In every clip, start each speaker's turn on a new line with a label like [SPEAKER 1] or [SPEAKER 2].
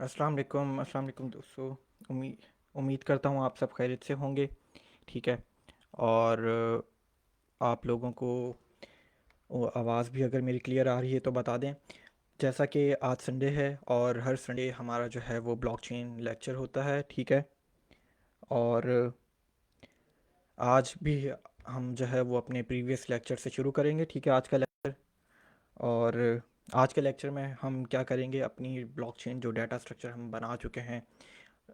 [SPEAKER 1] अस्सलाम वालेकुम दोस्तों। उम्मीद उम्मीद करता हूँ आप सब खैरियत से होंगे। ठीक है। और आप लोगों को वो आवाज़ भी अगर मेरी क्लियर आ रही है तो बता दें। जैसा कि आज संडे है और हर संडे हमारा जो है वो ब्लॉकचेन लेक्चर होता है। ठीक है। और आज भी हम जो है वो अपने प्रीवियस लेक्चर से शुरू करेंगे। ठीक है, आज का लेक्चर। और आज के लेक्चर में हम क्या करेंगे, अपनी ब्लॉकचेन जो डाटा स्ट्रक्चर हम बना चुके हैं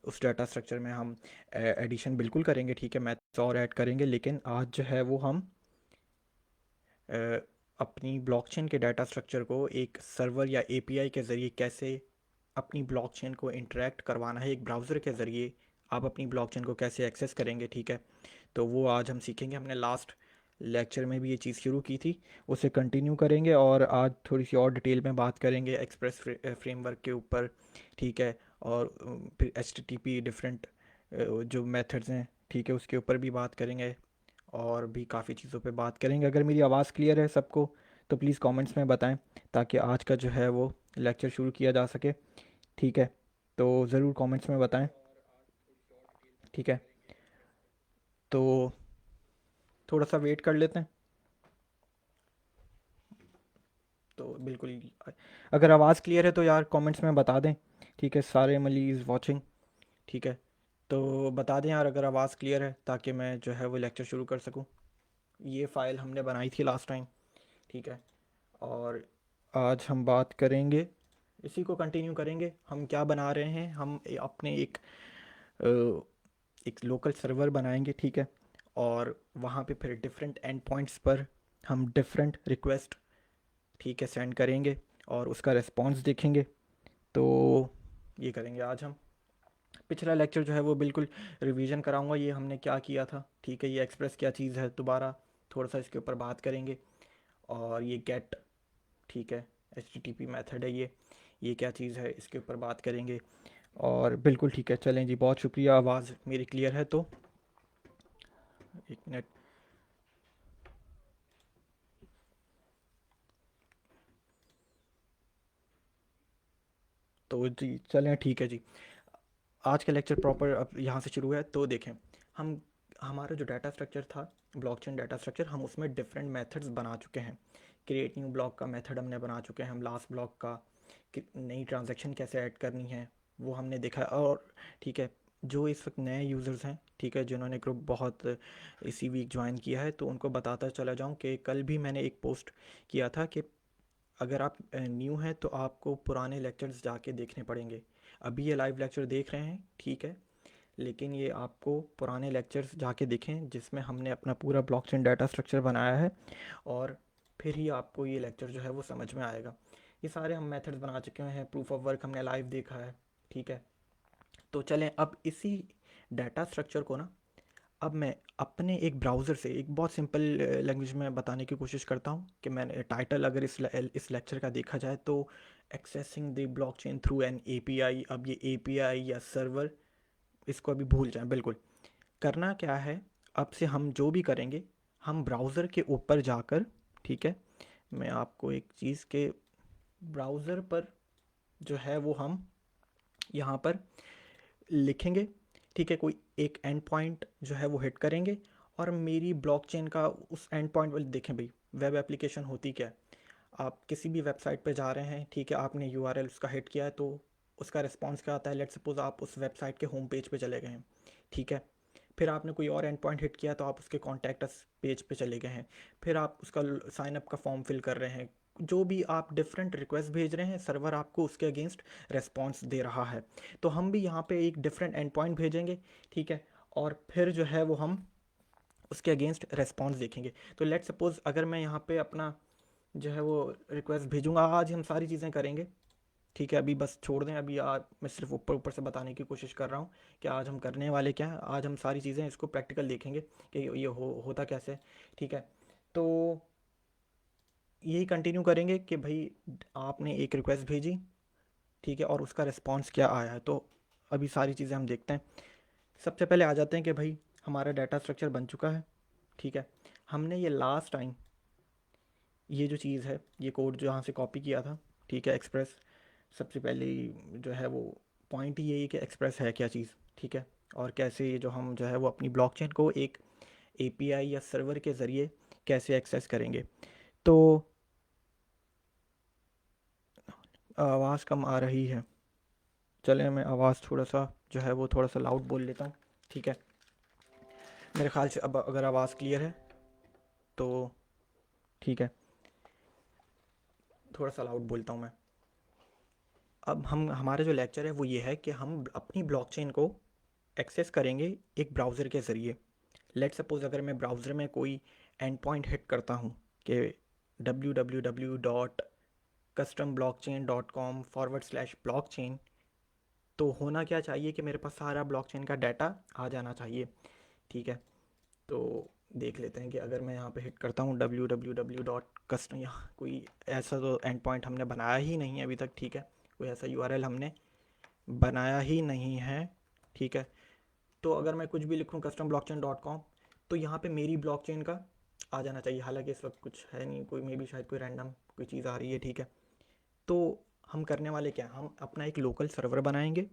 [SPEAKER 1] उस डाटा स्ट्रक्चर में हम एडिशन बिल्कुल करेंगे। ठीक है, मैथ्स और ऐड करेंगे, लेकिन आज जो है वो हम अपनी ब्लॉकचेन के डाटा स्ट्रक्चर को एक सर्वर या एपीआई के ज़रिए कैसे अपनी ब्लॉकचेन को इंटरेक्ट करवाना है, एक ब्राउज़र के ज़रिए आप अपनी ब्लॉकचेन को कैसे एक्सेस करेंगे। ठीक है, तो वो आज हम सीखेंगे। हमने लास्ट लेक्चर में भी ये चीज़ शुरू की थी, उसे कंटिन्यू करेंगे और आज थोड़ी सी और डिटेल में बात करेंगे एक्सप्रेस फ्रेमवर्क के ऊपर। ठीक है। और फिर H T T P different जो मेथड्स हैं, ठीक है, उसके ऊपर भी बात करेंगे और भी काफ़ी चीज़ों पे बात करेंगे। अगर मेरी आवाज़ क्लियर है सबको तो प्लीज़ कमेंट्स में बताएं, ताकि आज का जो है वो लेक्चर शुरू किया जा सके। ठीक है, तो ज़रूर कमेंट्स में बताएं। ठीक है, तो थोड़ा सा वेट कर लेते हैं। तो बिल्कुल, अगर आवाज़ क्लियर है तो यार कमेंट्स में बता दें। ठीक है, सारे मली इज़ वॉचिंग। ठीक है, तो बता दें यार अगर आवाज़ क्लियर है, ताकि मैं जो है वो लेक्चर शुरू कर सकूं। ये फ़ाइल हमने बनाई थी लास्ट टाइम। ठीक है। और आज हम बात करेंगे, इसी को कंटिन्यू करेंगे। हम क्या बना रहे हैं, हम अपने एक लोकल सर्वर बनाएंगे। ठीक है। और वहाँ पे फिर डिफरेंट एंड पॉइंट्स पर हम डिफरेंट रिक्वेस्ट, ठीक है, सेंड करेंगे और उसका रिस्पॉन्स देखेंगे। तो ये करेंगे आज हम। पिछला लेक्चर जो है वो बिल्कुल रिवीजन कराऊंगा, ये हमने क्या किया था। ठीक है, ये एक्सप्रेस क्या चीज़ है, दोबारा थोड़ा सा इसके ऊपर बात करेंगे। और ये गेट, ठीक है, H T T P method है ये क्या चीज़ है, इसके ऊपर बात करेंगे। और बिल्कुल ठीक है, चलें जी, बहुत शुक्रिया। आवाज़ मेरी क्लियर है तो एक मिनट। तो जी चलें, ठीक है जी। आज का लेक्चर प्रॉपर अब यहाँ से शुरू है। तो देखें, हम हमारा जो डाटा स्ट्रक्चर था, ब्लॉकचेन डाटा स्ट्रक्चर, हम उसमें डिफरेंट मेथड्स बना चुके हैं। क्रिएट न्यू ब्लॉक का मेथड हमने बना चुके हैं, हम लास्ट ब्लॉक का कि नई ट्रांजैक्शन कैसे ऐड करनी है वो हमने देखा है। और ठीक है, जो इस वक्त नए यूज़र्स हैं, ठीक है, जिन्होंने ग्रुप बहुत इसी वीक ज्वाइन किया है, तो उनको बताता चला जाऊं कि कल भी मैंने एक पोस्ट किया था कि अगर आप न्यू हैं तो आपको पुराने लेक्चर्स जाके देखने पड़ेंगे। अभी ये लाइव लेक्चर देख रहे हैं, ठीक है, लेकिन ये आपको पुराने लेक्चर्स जाके देखें जिसमें हमने अपना पूरा ब्लॉकचेन डाटा स्ट्रक्चर बनाया है, और फिर ही आपको ये लेक्चर जो है वो समझ में आएगा। ये सारे हम मेथड्स बना चुके हैं, प्रूफ ऑफ वर्क हमने लाइव देखा है। ठीक है, तो चलें अब इसी डाटा स्ट्रक्चर को ना, अब मैं अपने एक ब्राउज़र से एक बहुत सिंपल लैंग्वेज में बताने की कोशिश करता हूँ कि मैंने टाइटल अगर इस लेक्चर का देखा जाए तो accessing the blockchain through an API. अब ये एपीआई या सर्वर, इसको अभी भूल जाएं बिल्कुल। करना क्या है, अब से हम जो भी करेंगे, हम ब्राउज़र के ऊपर जाकर, ठीक है, मैं आपको एक चीज़ के ब्राउज़र पर जो है वो हम यहाँ पर लिखेंगे। ठीक है, कोई एक एंड पॉइंट जो है वो हिट करेंगे और मेरी ब्लॉकचेन का उस एंड पॉइंट वाले देखें भाई, वेब एप्लीकेशन होती क्या है। आप किसी भी वेबसाइट पे जा रहे हैं, ठीक है, आपने यूआरएल उसका हिट किया है तो उसका रिस्पॉन्स क्या आता है। लेट्स सपोज आप उस वेबसाइट के होम पेज पे चले गए हैं, ठीक है, फिर आपने कोई और एंड पॉइंट हिट किया तो आप उसके कॉन्टैक्ट अस पेज पे चले गए हैं, फिर आप उसका साइन अप का फॉर्म फिल कर रहे हैं। जो भी आप डिफरेंट रिक्वेस्ट भेज रहे हैं, सर्वर आपको उसके अगेंस्ट रेस्पॉन्स दे रहा है। तो हम भी यहाँ पे एक डिफरेंट एंड पॉइंट भेजेंगे, ठीक है, और फिर जो है वो हम उसके अगेंस्ट रेस्पॉन्स देखेंगे। तो लेट सपोज अगर मैं यहाँ पे अपना जो है वो रिक्वेस्ट भेजूंगा, आज हम सारी चीज़ें करेंगे। ठीक है, अभी बस छोड़ दें, अभी आज मैं सिर्फ ऊपर ऊपर से बताने की कोशिश कर रहा हूँ कि आज हम करने वाले क्या है। आज हम सारी चीज़ें इसको प्रैक्टिकल देखेंगे कि ये होता कैसे। ठीक है, तो यही कंटिन्यू करेंगे कि भाई आपने एक रिक्वेस्ट भेजी, ठीक है, और उसका रिस्पॉन्स क्या आया है। तो अभी सारी चीज़ें हम देखते हैं। सबसे पहले आ जाते हैं कि भाई हमारा डाटा स्ट्रक्चर बन चुका है। ठीक है, हमने ये लास्ट टाइम ये जो चीज़ है, ये कोड जो यहाँ से कॉपी किया था, ठीक है, एक्सप्रेस सबसे पहले जो है वो पॉइंट ही यही है कि एक्सप्रेस है क्या चीज़, ठीक है, और कैसे ये जो हम जो है वो अपनी ब्लॉकचेन को एक एपीआई या सर्वर के ज़रिए कैसे एक्सेस करेंगे। तो आवाज़ कम आ रही है, चले मैं आवाज़ थोड़ा सा जो है वो थोड़ा सा लाउड बोल लेता हूँ, ठीक है। मेरे ख्याल से अब अगर आवाज़ क्लियर है तो ठीक है, थोड़ा सा लाउड बोलता हूँ मैं। अब हम हमारा जो लेक्चर है वो ये है कि हम अपनी ब्लॉकचेन को एक्सेस करेंगे एक ब्राउज़र के ज़रिए। लेट सपोज़ अगर मैं ब्राउज़र में कोई एंड पॉइंट हिट करता हूँ कि www.customblockchain.com/blockchain, तो होना क्या चाहिए कि मेरे पास सारा ब्लॉकचेन का डाटा आ जाना चाहिए, ठीक है। तो देख लेते हैं कि अगर मैं यहाँ पे हिट करता हूँ www.custom, यहाँ कोई ऐसा तो एंड पॉइंट हमने बनाया ही नहीं है अभी तक, ठीक है, कोई ऐसा यूआरएल हमने बनाया ही नहीं है, ठीक है। तो अगर मैं कुछ भी लिखूँ custom blockchain.com, तो यहाँ पे मेरी ब्लॉकचेन का आ जाना चाहिए, हालांकि इस वक्त कुछ है नहीं, कोई मे बी शायद कोई रैंडम कोई चीज़ आ रही है, ठीक है। तो हम करने वाले क्या, हम अपना एक लोकल सर्वर बनाएंगे,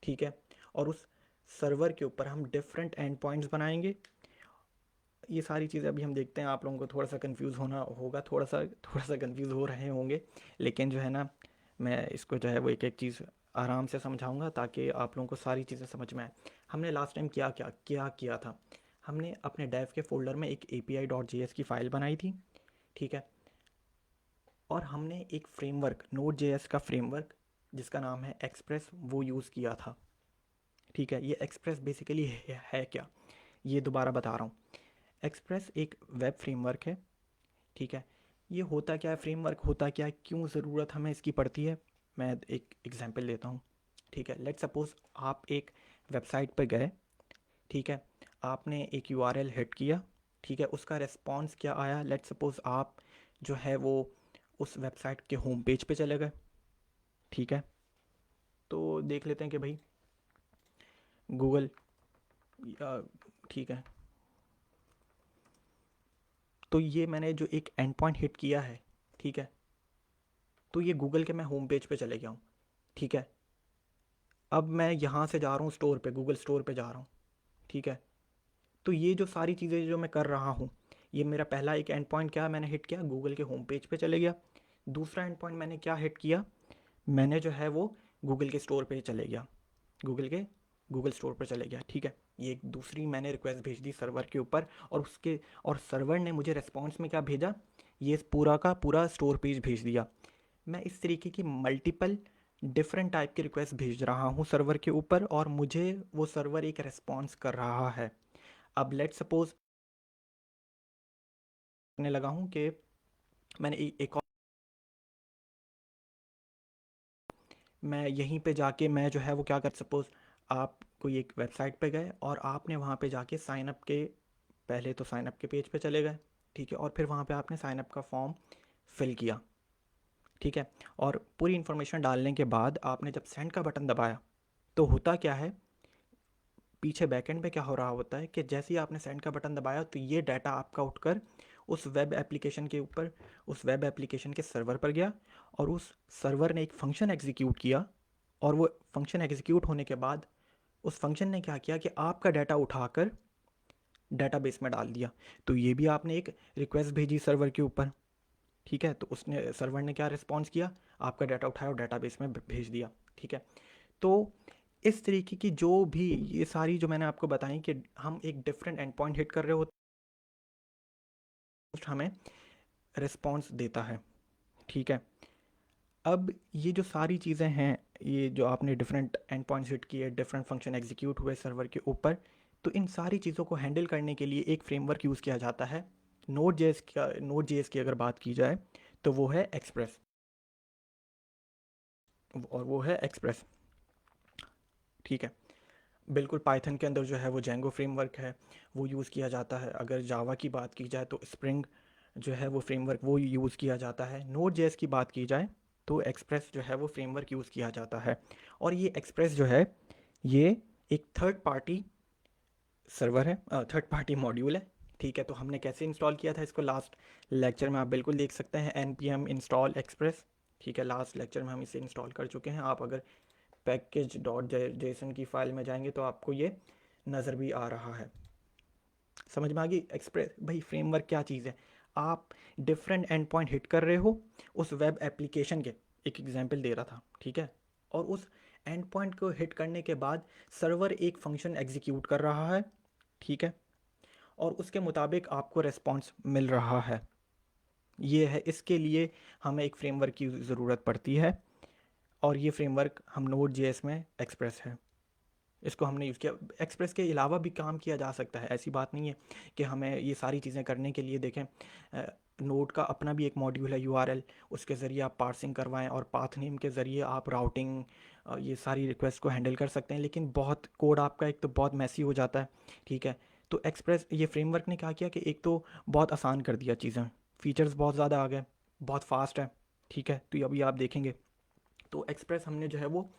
[SPEAKER 1] ठीक है, और उस सर्वर के ऊपर हम डिफरेंट एंड पॉइंट्स बनाएंगे। ये सारी चीज़ें अभी हम देखते हैं, आप लोगों को थोड़ा सा कंफ्यूज होना होगा, थोड़ा सा कंफ्यूज हो रहे होंगे, लेकिन जो है ना, मैं इसको जो है वो एक एक चीज़ आराम से समझाऊंगा ताकि आप लोगों को सारी चीज़ें समझ में आए। हमने लास्ट टाइम क्या किया था, हमने अपने डेव के फोल्डर में एक api.js की फ़ाइल बनाई थी, ठीक है, और हमने एक फ्रेमवर्क Node.js का फ्रेमवर्क जिसका नाम है एक्सप्रेस वो यूज़ किया था, ठीक है। ये एक्सप्रेस बेसिकली है क्या, ये दोबारा बता रहा हूँ। एक्सप्रेस एक वेब फ्रेमवर्क है, ठीक है। ये होता क्या है, फ्रेमवर्क होता क्या है, क्यों ज़रूरत हमें इसकी पड़ती है, मैं एक एग्जांपल देता हूँ, ठीक है। लेट्स सपोज़ आप एक वेबसाइट पर गए, ठीक है, आपने एक यूआरएल हिट किया, ठीक है, उसका रिस्पॉन्स क्या आया, लेट्स सपोज़ आप जो है वो उस वेबसाइट के होम पेज पे चले गए, ठीक है। तो देख लेते हैं कि भाई गूगल, ठीक है, तो ये मैंने जो एक एंड पॉइंट हिट किया है, ठीक है, तो ये गूगल के मैं होम पेज पे चले गया हूँ, ठीक है। अब मैं यहाँ से जा रहा हूँ स्टोर पे, गूगल स्टोर पे जा रहा हूँ, ठीक है। तो ये जो सारी चीज़ें जो मैं कर रहा हूँ, ये मेरा पहला एक एंड पॉइंट क्या मैंने हिट किया, गूगल के होम पेज पे चले गया। दूसरा एंड पॉइंट मैंने क्या हिट किया, मैंने जो है वो गूगल के स्टोर पे चले गया, गूगल स्टोर पर चले गया, ठीक है। ये एक दूसरी मैंने रिक्वेस्ट भेज दी सर्वर के ऊपर, और सर्वर ने मुझे रिस्पॉन्स में क्या भेजा, ये पूरा का पूरा स्टोर पेज भेज दिया। मैं इस तरीके की मल्टीपल डिफरेंट टाइप की रिक्वेस्ट भेज रहा हूँ सर्वर के ऊपर, और मुझे वो सर्वर एक रिस्पॉन्स कर रहा है। अब लेट सपोज करने लगा हूँ कि मैंने एक और, मैं यहीं पे जाके मैं जो है वो क्या कर, सपोज़ आप कोई एक वेबसाइट पे गए और आपने वहाँ पे जाके साइन अप के, पहले तो साइन अप के पेज पे चले गए, ठीक है, और फिर वहाँ पे आपने साइन अप का फॉर्म फिल किया, ठीक है, और पूरी इन्फॉर्मेशन डालने के बाद आपने जब सेंड का बटन दबाया, तो होता क्या है, पीछे बैकएंड पे क्या हो रहा होता है कि जैसे ही आपने सेंड का बटन दबाया तो ये डाटा आपका उठकर उस वेब एप्लीकेशन के ऊपर, उस वेब एप्लीकेशन के सर्वर पर गया, और उस सर्वर ने एक फंक्शन एग्जीक्यूट किया, और वो फंक्शन एग्जीक्यूट होने के बाद उस फंक्शन ने क्या किया कि आपका डाटा उठाकर डाटाबेस में डाल दिया। तो ये भी आपने एक रिक्वेस्ट भेजी सर्वर के ऊपर, ठीक है, तो उसने सर्वर ने क्या रिस्पॉन्स किया, आपका डाटा उठाया और डाटाबेस में भेज दिया, ठीक है। तो इस तरीके की जो भी ये सारी जो मैंने आपको बताई कि हम एक डिफरेंट एंड पॉइंट हिट कर रहे होते हैं, हमें रिस्पॉन्स देता है, ठीक है। अब ये जो सारी चीज़ें हैं, ये जो आपने डिफरेंट एंड पॉइंट्स हिट किए, डिफरेंट फंक्शन एग्जीक्यूट हुए सर्वर के ऊपर, तो इन सारी चीज़ों को हैंडल करने के लिए एक फ्रेमवर्क यूज़ किया जाता है। नोड जेएस की अगर बात की जाए तो वो है एक्सप्रेस, और वो है एक्सप्रेस, ठीक है। बिल्कुल पाइथन के अंदर जो है वो जेंगो फ्रेमवर्क है, वो यूज़ किया जाता है। अगर जावा की बात की जाए तो स्प्रिंग जो है वो फ्रेमवर्क वो यूज़ किया जाता है। नोड जेएस की बात की जाए तो एक्सप्रेस जो है वो फ्रेमवर्क यूज़ किया जाता है। और ये एक्सप्रेस जो है ये एक थर्ड पार्टी सर्वर है, थर्ड पार्टी मॉड्यूल है, ठीक है। तो हमने कैसे इंस्टॉल किया था इसको, लास्ट लेक्चर में आप बिल्कुल देख सकते हैं, npm इंस्टॉल एक्सप्रेस, ठीक है, लास्ट लेक्चर में हम इसे इंस्टॉल कर चुके हैं। आप अगर पैकेज डॉट जेसन की फाइल में जाएंगे तो आपको ये नज़र भी आ रहा है। समझ में आ गई? एक्सप्रेस भाई फ्रेमवर्क क्या चीज़ है, आप डिफरेंट एंड पॉइंट हिट कर रहे हो उस वेब एप्लीकेशन के, एक एग्जांपल दे रहा था, ठीक है, और उस एंड पॉइंट को हिट करने के बाद सर्वर एक फंक्शन एग्जीक्यूट कर रहा है, ठीक है, और उसके मुताबिक आपको रिस्पॉन्स मिल रहा है। ये है, इसके लिए हमें एक फ्रेमवर्क की ज़रूरत पड़ती है, और ये फ्रेमवर्क हम नोड जेएस में एक्सप्रेस है, इसको हमने यूज़ किया। एक्सप्रेस के अलावा भी काम किया जा सकता है, ऐसी बात नहीं है कि हमें ये सारी चीज़ें करने के लिए, देखें नोड का अपना भी एक मॉड्यूल है यूआरएल, उसके ज़रिए आप पार्सिंग करवाएं और पाथ नेम के ज़रिए आप राउटिंग ये सारी रिक्वेस्ट को हैंडल कर सकते हैं, लेकिन बहुत कोड आपका एक तो बहुत मैसी हो जाता है, ठीक है। तो एक्सप्रेस ये फ्रेमवर्क ने क्या किया कि एक तो बहुत आसान कर दिया चीज़ें, फीचर्स बहुत ज़्यादा आ गए, बहुत फास्ट है, ठीक है। तो अभी आप देखेंगे तो एक्सप्रेस हमने जो है वो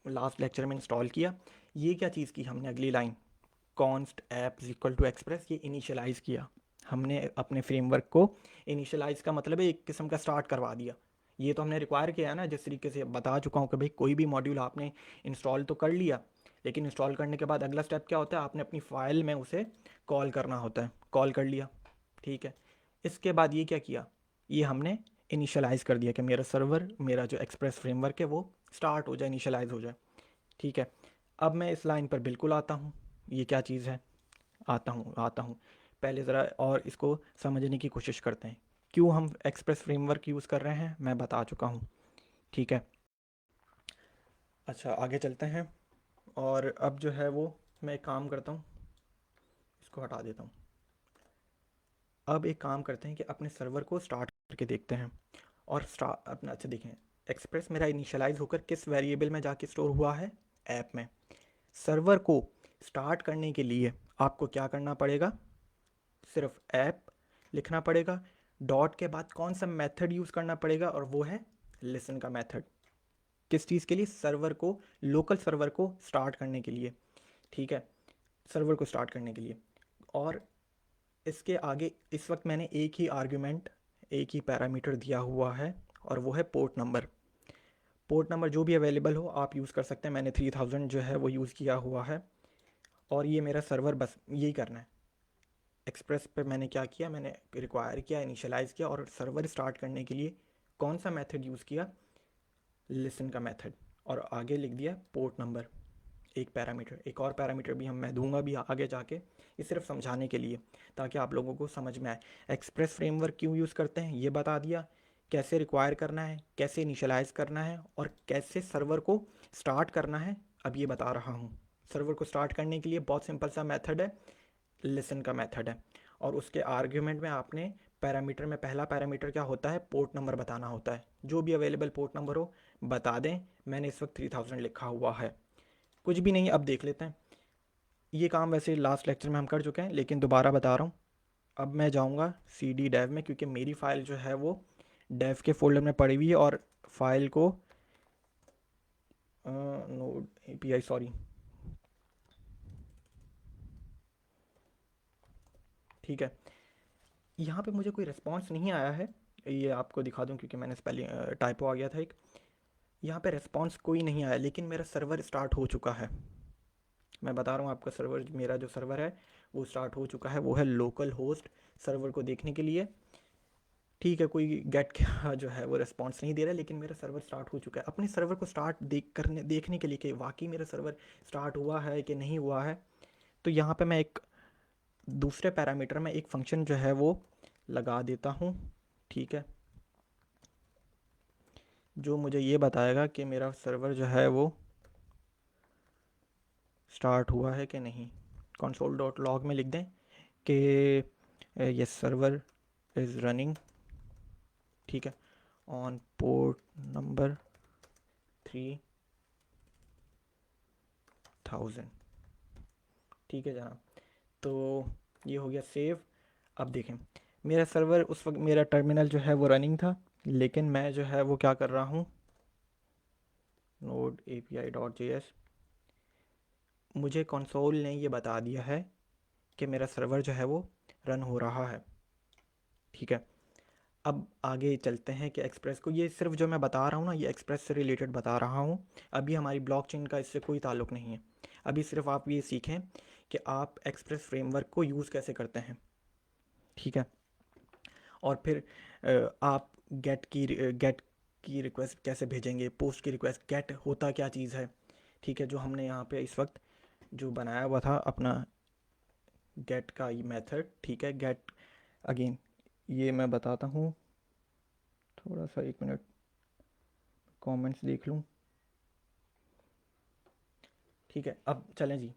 [SPEAKER 1] लास्ट लेक्चर में इंस्टॉल किया। ये क्या चीज़ की हमने, अगली line const app equal to express, ये इनिशियलाइज़ किया हमने अपने फ्रेमवर्क को। इनिशियलाइज़ का मतलब है एक किस्म का स्टार्ट करवा दिया। ये तो हमने रिक्वायर किया है ना, जिस तरीके से बता चुका हूँ कि भाई कोई भी मॉड्यूल आपने इंस्टॉल तो कर लिया, लेकिन इंस्टॉल करने के बाद अगला स्टेप क्या होता है, आपने अपनी फ़ाइल में उसे कॉल करना होता है। कॉल कर लिया, ठीक है। इसके बाद ये क्या किया, ये हमने इनिशियलाइज़ कर दिया कि मेरा सर्वर, मेरा जो एक्सप्रेस फ्रेमवर्क है वो स्टार्ट हो जाए, इनिशियलाइज़ हो जाए, ठीक है। अब मैं इस लाइन पर बिल्कुल आता हूँ, ये क्या चीज़ है, आता हूँ। पहले ज़रा और इसको समझने की कोशिश करते हैं, क्यों हम एक्सप्रेस फ्रेमवर्क यूज़ कर रहे हैं, मैं बता चुका हूँ, ठीक है। अच्छा आगे चलते हैं, और अब जो है वो मैं एक काम करता हूँ, इसको हटा देता हूँ। अब एक काम करते हैं कि अपने सर्वर को स्टार्ट करके देखते हैं, और स्टार्ट अपना, अच्छा देखें, एक्सप्रेस मेरा इनिशियलाइज़ होकर किस वेरिएबल में जाके स्टोर हुआ है, ऐप में। सर्वर को स्टार्ट करने के लिए आपको क्या करना पड़ेगा, सिर्फ ऐप लिखना पड़ेगा, डॉट के बाद कौन सा मेथड यूज़ करना पड़ेगा, और वो है लिसन का मेथड। किस चीज़ के लिए, सर्वर को, लोकल सर्वर को स्टार्ट करने के लिए, ठीक है, सर्वर को स्टार्ट करने के लिए। और इसके आगे इस वक्त मैंने एक ही आर्ग्यूमेंट, एक ही पैरामीटर दिया हुआ है, और वो है पोर्ट नंबर। पोर्ट नंबर जो भी अवेलेबल हो आप यूज़ कर सकते हैं, मैंने 3000 जो है वो यूज़ किया हुआ है, और ये मेरा सर्वर, बस यही करना है। एक्सप्रेस पे मैंने क्या किया, मैंने रिक्वायर किया, इनिशियलाइज़ किया, और सर्वर स्टार्ट करने के लिए कौन सा मेथड यूज़ किया, लिसन का मेथड, और आगे लिख दिया पोर्ट नंबर, एक पैरामीटर। एक और पैरामीटर भी मैं दूंगा भी आगे जाके, ये सिर्फ समझाने के लिए ताकि आप लोगों को समझ में आए। एक्सप्रेस फ्रेमवर्क क्यों यूज़ करते हैं ये बता दिया, कैसे रिक्वायर करना है, कैसे इनिशियलाइज़ करना है, और कैसे सर्वर को स्टार्ट करना है, अब ये बता रहा हूँ। सर्वर को स्टार्ट करने के लिए बहुत सिंपल सा मेथड है, लिसन का मेथड है, और उसके आर्ग्यूमेंट में आपने पैरामीटर में पहला पैरामीटर क्या होता है, पोर्ट नंबर बताना होता है। जो भी अवेलेबल पोर्ट नंबर हो बता दें, मैंने इस वक्त 3000 लिखा हुआ है, कुछ भी नहीं। अब देख लेते हैं, ये काम वैसे लास्ट लेक्चर में हम कर चुके हैं, लेकिन दोबारा बता रहा हूँ। अब मैं जाऊँगा सी डी डेव में, क्योंकि मेरी फ़ाइल जो है वो डेव के फोल्डर में पड़ी हुई है, और फाइल को नोड एपीआई, सॉरी, ठीक है। यहाँ पे मुझे कोई रिस्पॉन्स नहीं आया है, ये आपको दिखा दूँ क्योंकि मैंने स्पेलिंग टाइपो आ गया था एक। यहाँ पे रिस्पॉन्स कोई नहीं आया, लेकिन मेरा सर्वर स्टार्ट हो चुका है। मैं बता रहा हूँ आपका सर्वर, मेरा जो सर्वर है वो स्टार्ट हो चुका है, वो है लोकल होस्ट सर्वर को देखने के लिए, ठीक है। कोई गेट का जो है वो रिस्पॉन्स नहीं दे रहा है, लेकिन मेरा सर्वर स्टार्ट हो चुका है। अपने सर्वर को स्टार्ट देखने के लिए कि वाकई मेरा सर्वर स्टार्ट हुआ है कि नहीं हुआ है, तो यहाँ पे मैं एक दूसरे पैरामीटर में एक फंक्शन जो है वो लगा देता हूँ, ठीक है, जो मुझे ये बताएगा कि मेरा सर्वर जो है वो स्टार्ट हुआ है कि नहीं। console.log में लिख दें कि ये सर्वर इज़ रनिंग, ठीक है, ऑन पोर्ट नंबर 3000, ठीक है जनाब। तो ये हो गया सेव। अब देखें, मेरा सर्वर उस वक्त, मेरा टर्मिनल जो है वो रनिंग था, लेकिन मैं जो है वो क्या कर रहा हूँ, नोड api.js, मुझे कंसोल ने ये बता दिया है कि मेरा सर्वर जो है वो रन हो रहा है, ठीक है। अब आगे चलते हैं कि एक्सप्रेस को, ये सिर्फ जो मैं बता रहा हूँ ना, ये एक्सप्रेस से रिलेटेड बता रहा हूँ। अभी हमारी ब्लॉकचेन का इससे कोई ताल्लुक नहीं है। अभी सिर्फ आप ये सीखें कि आप एक्सप्रेस फ्रेमवर्क को यूज़ कैसे करते हैं, ठीक है। और फिर आप गेट की रिक्वेस्ट कैसे भेजेंगे, पोस्ट की रिक्वेस्ट, गेट होता क्या चीज़ है, ठीक है। जो हमने यहाँ पे इस वक्त जो बनाया हुआ था अपना गेट का ये मेथड, ठीक है। गेट अगेन ये मैं बताता हूँ, थोड़ा सा 1 मिनट कमेंट्स देख लूँ, ठीक है। अब चलें जी।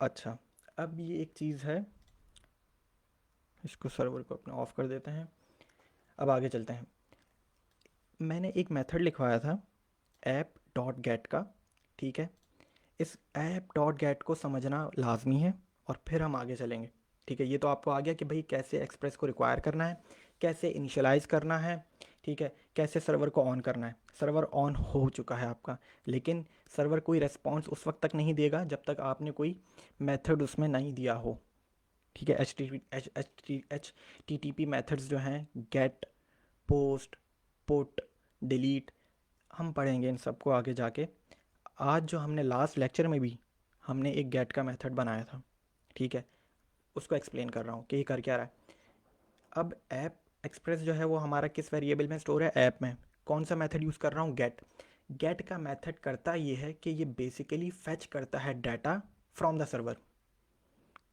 [SPEAKER 1] अच्छा, अब ये एक चीज़ है, इसको सर्वर को अपना ऑफ कर देते हैं। अब आगे चलते हैं। मैंने एक मेथड लिखवाया था ऐप डॉट गेट का, ठीक है। इस ऐप डॉट गेट को समझना लाजमी है और फिर हम आगे चलेंगे, ठीक है। ये तो आपको आ गया कि भाई कैसे एक्सप्रेस को रिक्वायर करना है, कैसे इनिशियलाइज़ करना है, ठीक है, कैसे सर्वर को ऑन करना है। सर्वर ऑन हो चुका है आपका, लेकिन सर्वर कोई रेस्पॉन्स उस वक्त तक नहीं देगा जब तक आपने कोई मेथड उसमें नहीं दिया हो, ठीक है। H T T P methods जो हैं, गेट, पोस्ट, पुट, डिलीट, हम पढ़ेंगे इन सबको आगे जाके। आज जो हमने लास्ट लेक्चर में भी हमने एक गेट का मेथड बनाया था, ठीक है। उसको एक्सप्लेन कर रहा हूँ कि ये कर क्या रहा है। अब ऐप एक्सप्रेस जो है वो हमारा किस वेरिएबल में स्टोर है, ऐप में। कौन सा मेथड यूज़ कर रहा हूँ, गेट। गेट का मेथड करता ये है कि ये बेसिकली फेच करता है डाटा फ्रॉम द सर्वर।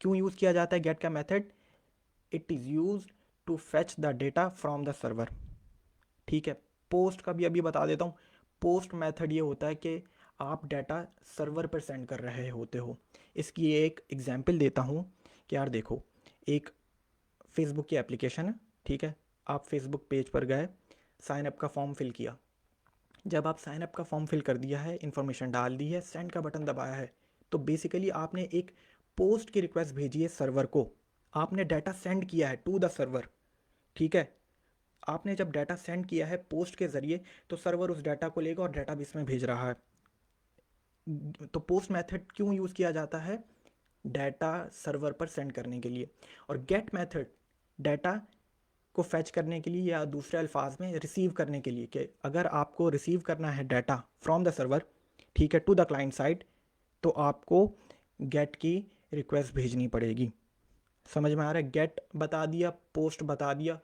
[SPEAKER 1] क्यों यूज़ किया जाता है गेट का method? It is use to fetch the data from the server, ठीक है। पोस्ट का भी अभी बता देता हूँ। पोस्ट मेथड ये होता है कि आप डाटा सर्वर पर सेंड कर रहे होते हो। इसकी एक एग्जांपल देता हूँ कि यार देखो, एक फेसबुक की एप्लीकेशन है, ठीक है। आप फेसबुक पेज पर गए, साइन अप का फॉर्म फिल किया। जब आप साइन अप का फॉर्म फिल कर दिया है, इन्फॉर्मेशन डाल दी है, सेंड का बटन दबाया है, तो बेसिकली आपने एक पोस्ट की रिक्वेस्ट भेजी है सर्वर को। आपने डाटा सेंड किया है टू द सर्वर, ठीक है। आपने जब डाटा सेंड किया है पोस्ट के ज़रिए, तो सर्वर उस डाटा को लेगा और डाटाबेस में भेज रहा है। तो पोस्ट मेथड क्यों यूज़ किया जाता है? डाटा सर्वर पर सेंड करने के लिए। और गेट मेथड डाटा को फैच करने के लिए, या दूसरे अल्फाज में रिसीव करने के लिए, कि अगर आपको रिसीव करना है डाटा फ्रॉम द सर्वर, ठीक है, टू द क्लाइंट साइड, तो आपको गेट की रिक्वेस्ट भेजनी पड़ेगी। समझ में आ रहा है? गेट बता दिया, पोस्ट बता दिया,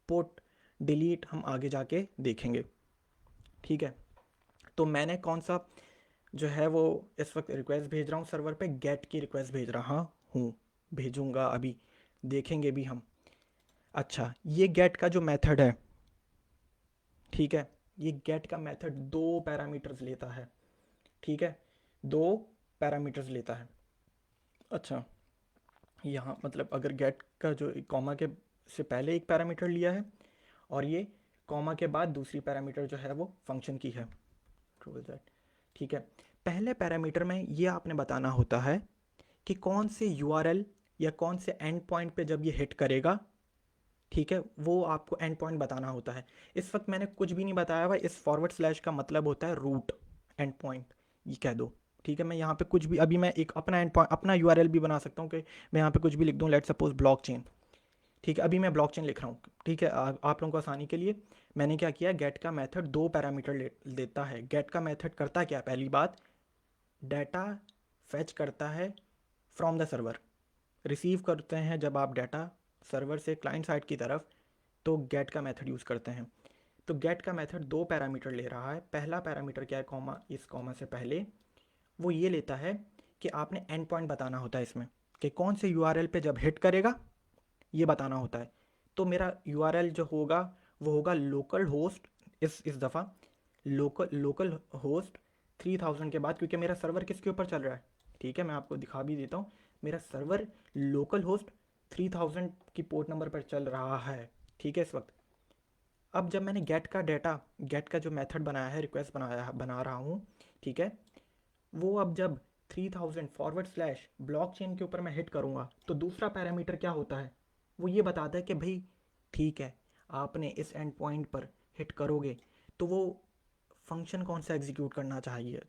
[SPEAKER 1] पुट, डिलीट हम आगे जाके देखेंगे, ठीक है। तो मैंने कौन सा जो है वो इस वक्त रिक्वेस्ट भेज रहा हूँ सर्वर पे, गेट की रिक्वेस्ट भेज रहा हूँ, भेजूँगा अभी, देखेंगे भी हम। अच्छा, ये गेट का जो मेथड है, ठीक है, ये गेट का मेथड 2 पैरामीटर्स लेता है, ठीक है, 2 पैरामीटर्स लेता है। अच्छा, यहाँ मतलब अगर गेट का जो कॉमा के से पहले एक पैरामीटर लिया है, और ये कॉमा के बाद दूसरी पैरामीटर जो है वो फंक्शन की है, ट्रू इज दैट, ठीक है। पहले पैरामीटर में ये आपने बताना होता है कि कौन से यूआरएल या कौन से एंड पॉइंट पे जब ये हिट करेगा, ठीक है, वो आपको एंड पॉइंट बताना होता है। इस वक्त मैंने कुछ भी नहीं बताया हुआ। इस फॉरवर्ड स्लैश का मतलब होता है रूट, एंड पॉइंट ये कह दो, ठीक है। मैं यहाँ पे कुछ भी, अभी मैं एक अपना एंड पॉइंट, अपना यूआरएल भी बना सकता हूँ कि मैं यहाँ पे कुछ भी लिख दूँ, लेट सपोज ब्लॉकचेन, ठीक है। अभी मैं ब्लॉकचेन लिख रहा हूँ, ठीक है। आप लोगों को आसानी के लिए मैंने क्या किया, गेट का मेथड 2 पैरामीटर देता है। गेट का मेथड करता क्या, पहली बात, डाटा फेच करता है फ्रॉम द सर्वर। रिसीव करते हैं जब आप डाटा सर्वर से क्लाइंट साइड की तरफ, तो गेट का मेथड यूज़ करते हैं। तो गेट का मेथड 2 पैरामीटर ले रहा है। पहला पैरामीटर क्या है, कॉमा, इस कॉमा से पहले वो ये लेता है कि आपने एंड पॉइंट बताना होता है इसमें, कि कौन से यूआरएल पे जब हिट करेगा ये बताना होता है। तो मेरा यूआरएल जो होगा वो होगा लोकल होस्ट, इस दफ़ा लोकल लोकल होस्ट 3000 के बाद, क्योंकि मेरा सर्वर किसके ऊपर चल रहा है, ठीक है। मैं आपको दिखा भी देता हूँ, मेरा सर्वर लोकल होस्ट 3000 की पोर्ट नंबर पर चल रहा है, ठीक है, इस वक्त। अब जब मैंने गेट का डाटा, गेट का जो मेथड बनाया है, रिक्वेस्ट बना रहा हूँ, ठीक है, वो अब जब 3000 फॉरवर्ड स्लैश ब्लॉकचेन के ऊपर मैं हिट करूँगा, तो दूसरा पैरामीटर क्या होता है, वो ये बताता है कि भाई ठीक है, आपने इस एंड पॉइंट पर हिट करोगे तो वो फंक्शन कौन सा एग्जीक्यूट करना चाहिए,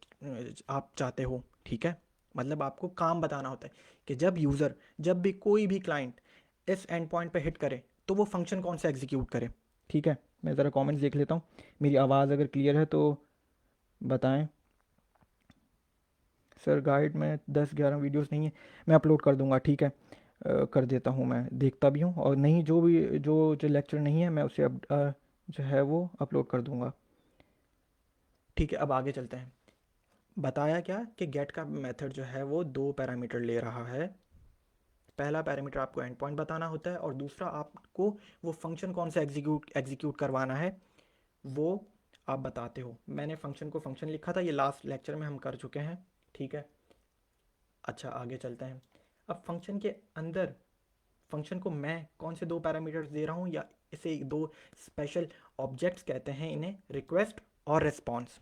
[SPEAKER 1] आप चाहते हो, ठीक है। मतलब आपको काम बताना होता है कि जब यूज़र, जब भी कोई भी क्लाइंट इस एंड पॉइंट पर हिट करे, तो वो फंक्शन कौन सा एग्जीक्यूट करे। ठीक है, मैं ज़रा कमेंट्स देख लेता हूँ, मेरी आवाज़ अगर क्लियर है तो बताएं। सर गाइड में 10-11 वीडियोस नहीं है, मैं अपलोड कर दूंगा, ठीक है। कर देता हूँ, मैं देखता भी हूँ, और नहीं जो भी जो लेक्चर नहीं है मैं उसे अब जो है वो अपलोड कर दूंगा। ठीक है, अब आगे चलते हैं। बताया क्या कि गेट का मेथड जो है वो दो पैरामीटर ले रहा है। पहला पैरामीटर आपको एंड पॉइंट बताना होता है, और दूसरा आपको वो फंक्शन कौन सा एग्जीक्यूट करवाना है वो आप बताते हो। मैंने फंक्शन को फंक्शन लिखा था, ये लास्ट लेक्चर में हम कर चुके हैं, ठीक है। अच्छा, आगे चलते हैं। अब फंक्शन के अंदर फंक्शन को मैं कौन से दो पैरामीटर्स दे रहा हूँ, या इसे दो स्पेशल ऑब्जेक्ट्स कहते हैं, इन्हें रिक्वेस्ट और रिस्पॉन्स।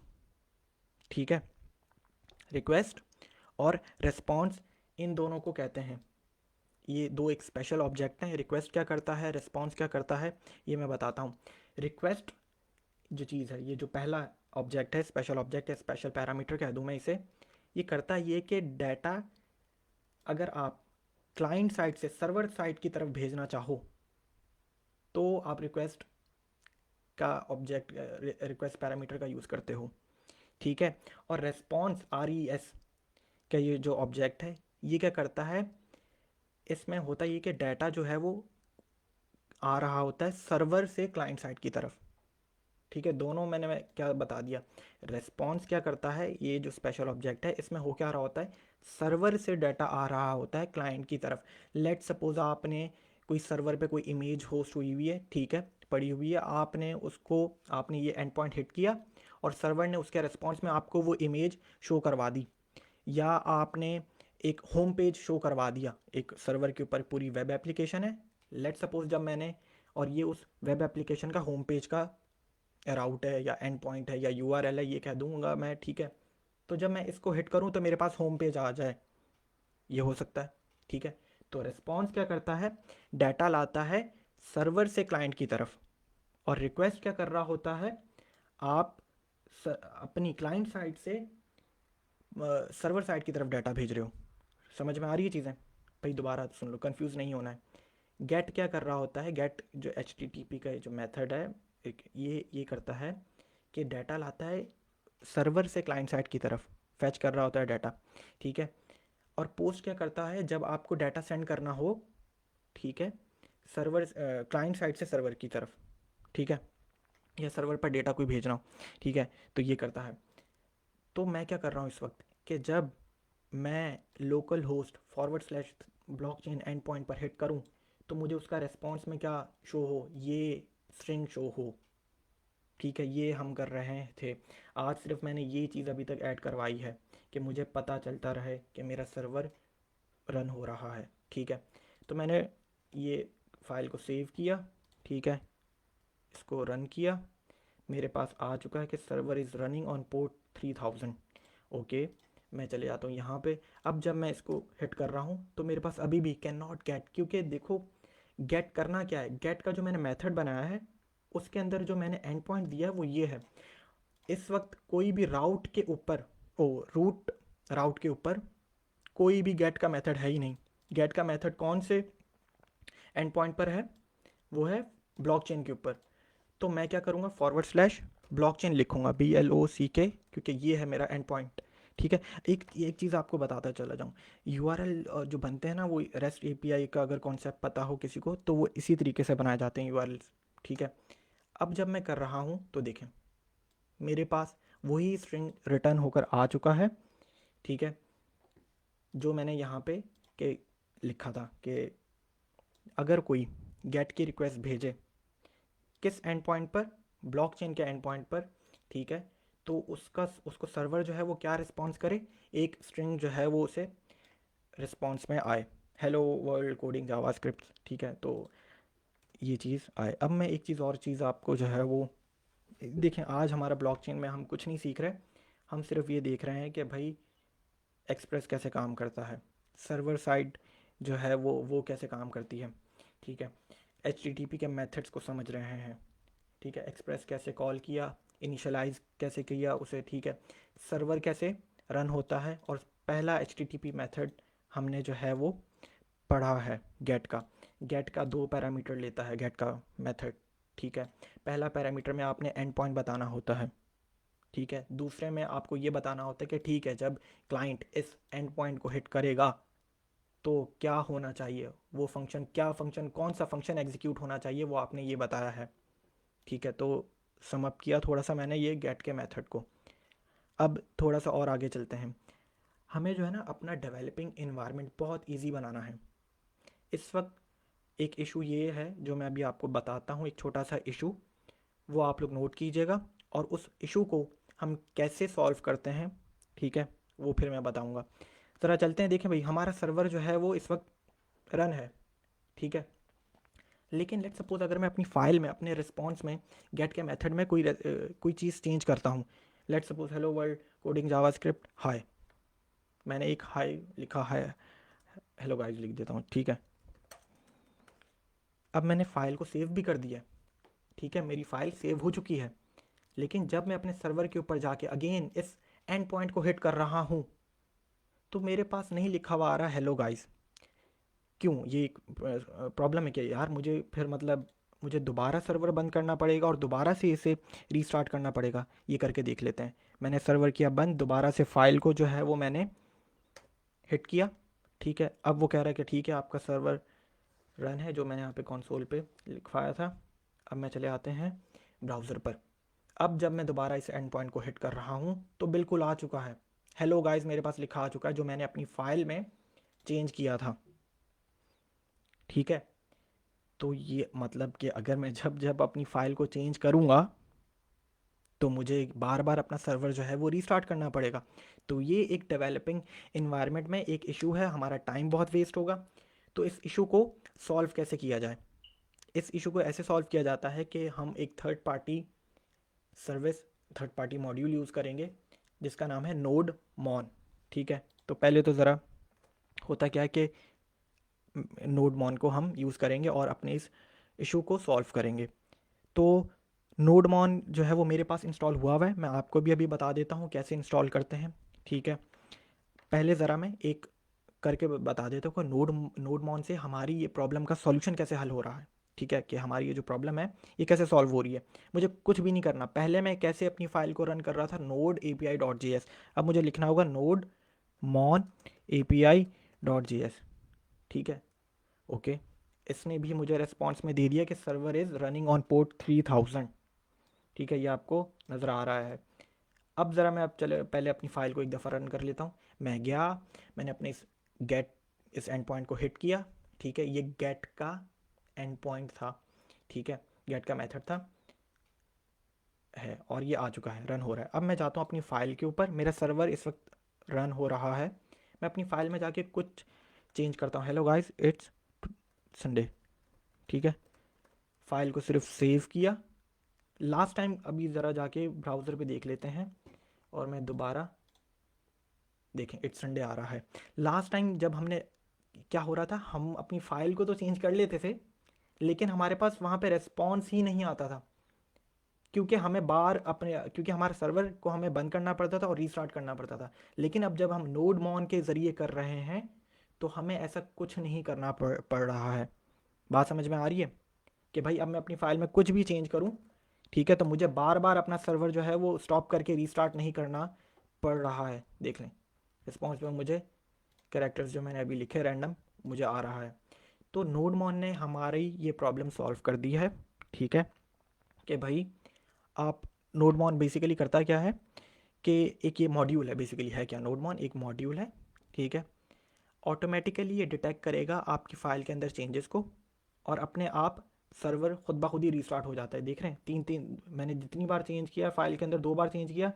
[SPEAKER 1] ठीक है, रिक्वेस्ट और रिस्पॉन्स इन दोनों को कहते हैं, ये दो एक स्पेशल ऑब्जेक्ट हैं। रिक्वेस्ट क्या करता है, रिस्पॉन्स क्या करता है, ये मैं बताता हूँ। रिक्वेस्ट जो चीज़ है, ये जो पहला ऑब्जेक्ट है, स्पेशल ऑब्जेक्ट है, स्पेशल पैरामीटर कह दूँ मैं इसे, ये करता ये कि डाटा अगर आप क्लाइंट साइड से सर्वर साइड की तरफ भेजना चाहो तो आप रिक्वेस्ट का ऑब्जेक्ट रिक्वेस्ट पैरामीटर का यूज़ करते हो, ठीक है। और रेस्पॉन्स RES का ये जो ऑब्जेक्ट है, ये क्या करता है, इसमें होता ये कि डाटा जो है वो आ रहा होता है सर्वर से क्लाइंट साइड की तरफ, ठीक है। दोनों मैं क्या बता दिया। रेस्पॉन्स क्या करता है, ये जो स्पेशल ऑब्जेक्ट है इसमें हो क्या रहा होता है, सर्वर से डाटा आ रहा होता है क्लाइंट की तरफ। लेट सपोज आपने कोई सर्वर पे कोई इमेज होस्ट हुई हुई है, ठीक है, पड़ी हुई है, आपने ये एंड पॉइंट हिट किया और सर्वर ने उसके रिस्पॉन्स में आपको वो इमेज शो करवा दी, या आपने एक होम पेज शो करवा दिया। एक सर्वर के ऊपर पूरी वेब एप्लीकेशन है, लेट सपोज जब मैंने, और ये उस वेब एप्लीकेशन का होम पेज का राउट है या एंड पॉइंट है या URL है, ये कह दूंगा मैं, ठीक है। तो जब मैं इसको हिट करूं तो मेरे पास होम पेज आ जाए, ये हो सकता है, ठीक है। तो रिस्पॉन्स क्या करता है, डाटा लाता है सर्वर से क्लाइंट की तरफ, और रिक्वेस्ट क्या कर रहा होता है, आप अपनी क्लाइंट साइड से सर्वर साइड की तरफ डाटा भेज रहे हो। समझ में आ रही है चीज़ें भाई, दोबारा सुन लो, कंफ्यूज नहीं होना है। गेट क्या कर रहा होता है, गेट जो HTTP का जो मेथड है, ये करता है कि डाटा लाता है सर्वर से क्लाइंट साइड की तरफ, फैच कर रहा होता है डाटा, ठीक है। और पोस्ट क्या करता है, जब आपको डाटा सेंड करना हो, ठीक है, सर्वर क्लाइंट साइड से सर्वर की तरफ, ठीक है, या सर्वर पर डेटा कोई भेजना हो, ठीक है, तो ये करता है। तो मैं क्या कर रहा हूँ इस वक्त, कि जब मैं local host /blockchain and point पर हिट करूँ तो मुझे उसका रेस्पॉन्स में क्या शो हो, ये स्ट्रिंग शो हो, ठीक है। ये हम कर रहे थे आज, सिर्फ मैंने ये चीज़ अभी तक ऐड करवाई है कि मुझे पता चलता रहे कि मेरा सर्वर रन हो रहा है, ठीक है। तो मैंने ये फाइल को सेव किया, ठीक है, इसको रन किया, मेरे पास आ चुका है कि server is running on port 3000। Okay, मैं चले जाता हूँ यहाँ पे। अब जब मैं इसको हिट कर रहा हूँ तो मेरे पास अभी भी कैन नॉट गेट, क्योंकि देखो गेट करना क्या है, गेट का जो मैंने मेथड बनाया है उसके अंदर जो मैंने एंड पॉइंट दिया है वो ये है। इस वक्त कोई भी राउट के ऊपर, रूट राउट के ऊपर कोई भी गेट का मेथड है ही नहीं। गेट का मेथड कौन से एंड पॉइंट पर है, वो है ब्लॉकचेन के ऊपर। तो मैं क्या करूँगा, /ब्लॉकचेन लिखूंगा, BLOCK, क्योंकि ये है मेरा एंड पॉइंट, ठीक है। एक चीज़ आपको बताता चला जाऊँ, URL जो बनते हैं ना, वो REST API का अगर कॉन्सेप्ट पता हो किसी को तो वो इसी तरीके से बनाए जाते हैं URLs, ठीक है। अब जब मैं कर रहा हूँ तो देखें मेरे पास वही स्ट्रिंग रिटर्न होकर आ चुका है, ठीक है, जो मैंने यहाँ पे के लिखा था कि अगर कोई गेट की रिक्वेस्ट भेजे किस एंड पॉइंट पर, ब्लॉकचेन के एंड पॉइंट पर, ठीक है, तो उसको सर्वर जो है वो क्या रिस्पॉन्स करे, एक स्ट्रिंग जो है वो उसे रिस्पॉन्स में आए, हेलो वर्ल्ड कोडिंग जावास्क्रिप्ट, ठीक है। तो ये चीज़ आए। अब मैं एक चीज़ आपको जो है वो देखें, आज हमारा ब्लॉकचेन में हम कुछ नहीं सीख रहे, हम सिर्फ ये देख रहे हैं कि भाई एक्सप्रेस कैसे काम करता है, सर्वर साइड जो है वो कैसे काम करती है, ठीक है। HTTP के मेथड्स को समझ रहे हैं, ठीक है, एक्सप्रेस कैसे कॉल किया, इनिशियलाइज कैसे किया उसे, ठीक है, सर्वर कैसे रन होता है, और पहला HTTP मेथड हमने जो है वो पढ़ा है गेट का। गेट का 2 पैरामीटर लेता है गेट का मेथड, ठीक है। पहला पैरामीटर में आपने एंड पॉइंट बताना होता है, ठीक है। दूसरे में आपको ये बताना होता है कि ठीक है, जब क्लाइंट इस एंड पॉइंट को हिट करेगा तो क्या होना चाहिए, वो फंक्शन क्या फंक्शन कौन सा फंक्शन एग्जीक्यूट होना चाहिए, वो आपने ये बताया है, ठीक है। तो सम अप किया थोड़ा सा मैंने ये गेट के मेथड को। अब थोड़ा सा और आगे चलते हैं। हमें जो है ना अपना डेवलपिंग इन्वायरमेंट बहुत ईजी बनाना है। इस वक्त एक इशू ये है जो मैं अभी आपको बताता हूँ, एक छोटा सा इशू, वो आप लोग नोट कीजिएगा, और उस इशू को हम कैसे सॉल्व करते हैं, ठीक है, वो फिर मैं बताऊंगा। ज़रा चलते हैं, देखें भाई हमारा सर्वर जो है वो इस वक्त रन है, ठीक है। लेकिन लेट सपोज अगर मैं अपनी फाइल में अपने रिस्पॉन्स में गेट के मेथड में कोई चीज़ चेंज करता हूँ। Let suppose hello world coding JavaScript hi, मैंने एक हाय लिखा है, हेलो गाइस लिख देता हूँ, ठीक है। अब मैंने फ़ाइल को सेव भी कर दिया, ठीक है, मेरी फ़ाइल सेव हो चुकी है। लेकिन जब मैं अपने सर्वर के ऊपर जाके अगेन इस एंड पॉइंट को हिट कर रहा हूँ तो मेरे पास नहीं लिखा हुआ आ रहा हेलो गाइस। क्यों, ये एक प्रॉब्लम है क्या यार? मुझे फिर मतलब मुझे दोबारा सर्वर बंद करना पड़ेगा और दोबारा से इसे रीस्टार्ट करना पड़ेगा? ये करके देख लेते हैं। मैंने सर्वर किया बंद, दोबारा से फ़ाइल को जो है वो मैंने हिट किया, ठीक है। अब वो कह रहा है कि ठीक है आपका सर्वर रन है, जो मैंने यहाँ पे कंसोल पे लिखवाया था। अब मैं चले आते हैं ब्राउज़र पर। अब जब मैं दोबारा इस एंड पॉइंट को हिट कर रहा हूँ तो बिल्कुल आ चुका है हेलो गाइस, मेरे पास लिखा आ चुका है जो मैंने अपनी फ़ाइल में चेंज किया था, ठीक है। तो ये मतलब कि अगर मैं जब जब अपनी फ़ाइल को चेंज करूँगा तो मुझे बार बार अपना सर्वर जो है वो रीस्टार्ट करना पड़ेगा। तो ये एक डेवलपिंग इन्वायरमेंट में एक इशू है, हमारा टाइम बहुत वेस्ट होगा। तो इस इशू को सॉल्व कैसे किया जाए? इस इशू को ऐसे सॉल्व किया जाता है कि हम एक third party service, third party module use करेंगे जिसका नाम है नोड मॉन, ठीक है। तो पहले तो ज़रा होता क्या है कि नोड मॉन को हम यूज़ करेंगे और अपने इस इशू को सॉल्व करेंगे। तो नोड मॉन जो है वो मेरे पास इंस्टॉल हुआ हुआ है, मैं आपको भी अभी बता देता हूँ कैसे इंस्टॉल करते हैं, ठीक है। पहले ज़रा मैं एक करके बता देता हूँ कि नोड मॉन से हमारी ये प्रॉब्लम का सॉल्यूशन कैसे हल हो रहा है, ठीक है, कि हमारी ये जो प्रॉब्लम है ये कैसे सॉल्व हो रही है। मुझे कुछ भी नहीं करना, पहले मैं कैसे अपनी फ़ाइल को रन कर रहा था नोड api.js, अब मुझे लिखना होगा नोड मॉन api.js, ठीक है, ओके। इसने भी मुझे रेस्पॉन्स में दे दिया कि server is running on port 3000, ठीक है, ये आपको नज़र आ रहा है। अब ज़रा मैं अब चले पहले अपनी फ़ाइल को एक दफ़ा रन कर लेता हूँ। मैं गया, मैंने अपने गेट इस एंड पॉइंट को हिट किया, ठीक है, ये गेट का एंड पॉइंट था, ठीक है, गेट का मेथड था है, और ये आ चुका है, रन हो रहा है। अब मैं जाता हूँ अपनी फ़ाइल के ऊपर, मेरा सर्वर इस वक्त रन हो रहा है। मैं अपनी फ़ाइल में जाके कुछ चेंज करता हूँ, हेलो गाइस इट्स संडे, ठीक है। फ़ाइल को सिर्फ सेव किया लास्ट टाइम, अभी ज़रा जाके ब्राउज़र पे देख लेते हैं और मैं दोबारा देखें इट्स संडे आ रहा है। लास्ट टाइम जब हमने क्या हो रहा था, हम अपनी फ़ाइल को तो चेंज कर लेते थे लेकिन हमारे पास वहाँ पे रिस्पॉन्स ही नहीं आता था, क्योंकि हमें बार अपने क्योंकि हमारे सर्वर को हमें बंद करना पड़ता था और रीस्टार्ट करना पड़ता था। लेकिन अब जब हम नोड मॉन के ज़रिए कर रहे हैं तो हमें ऐसा कुछ नहीं करना पड़ रहा है। बात समझ में आ रही है कि भाई अब मैं अपनी फ़ाइल में कुछ भी चेंज करूँ, ठीक है, तो मुझे बार बार अपना सर्वर जो है वो स्टॉप करके रीस्टार्ट नहीं करना पड़ रहा है। देख लें रिस्पॉन्स में मुझे कैरेक्टर्स जो मैंने अभी लिखे रैंडम मुझे आ रहा है। तो नोडमॉन ने हमारी ये प्रॉब्लम सॉल्व कर दी है, ठीक है, कि भाई आप नोडमॉन बेसिकली करता क्या है कि एक ये मॉड्यूल है, बेसिकली है क्या, नोडमॉन एक मॉड्यूल है, ठीक है। ऑटोमेटिकली ये डिटेक्ट करेगा आपकी फ़ाइल के अंदर चेंजेस को और अपने आप सर्वर खुद ब खुद ही रीस्टार्ट हो जाता है। देख रहे हैं तीन तीन मैंने जितनी बार चेंज किया फ़ाइल के अंदर, 2 बार चेंज किया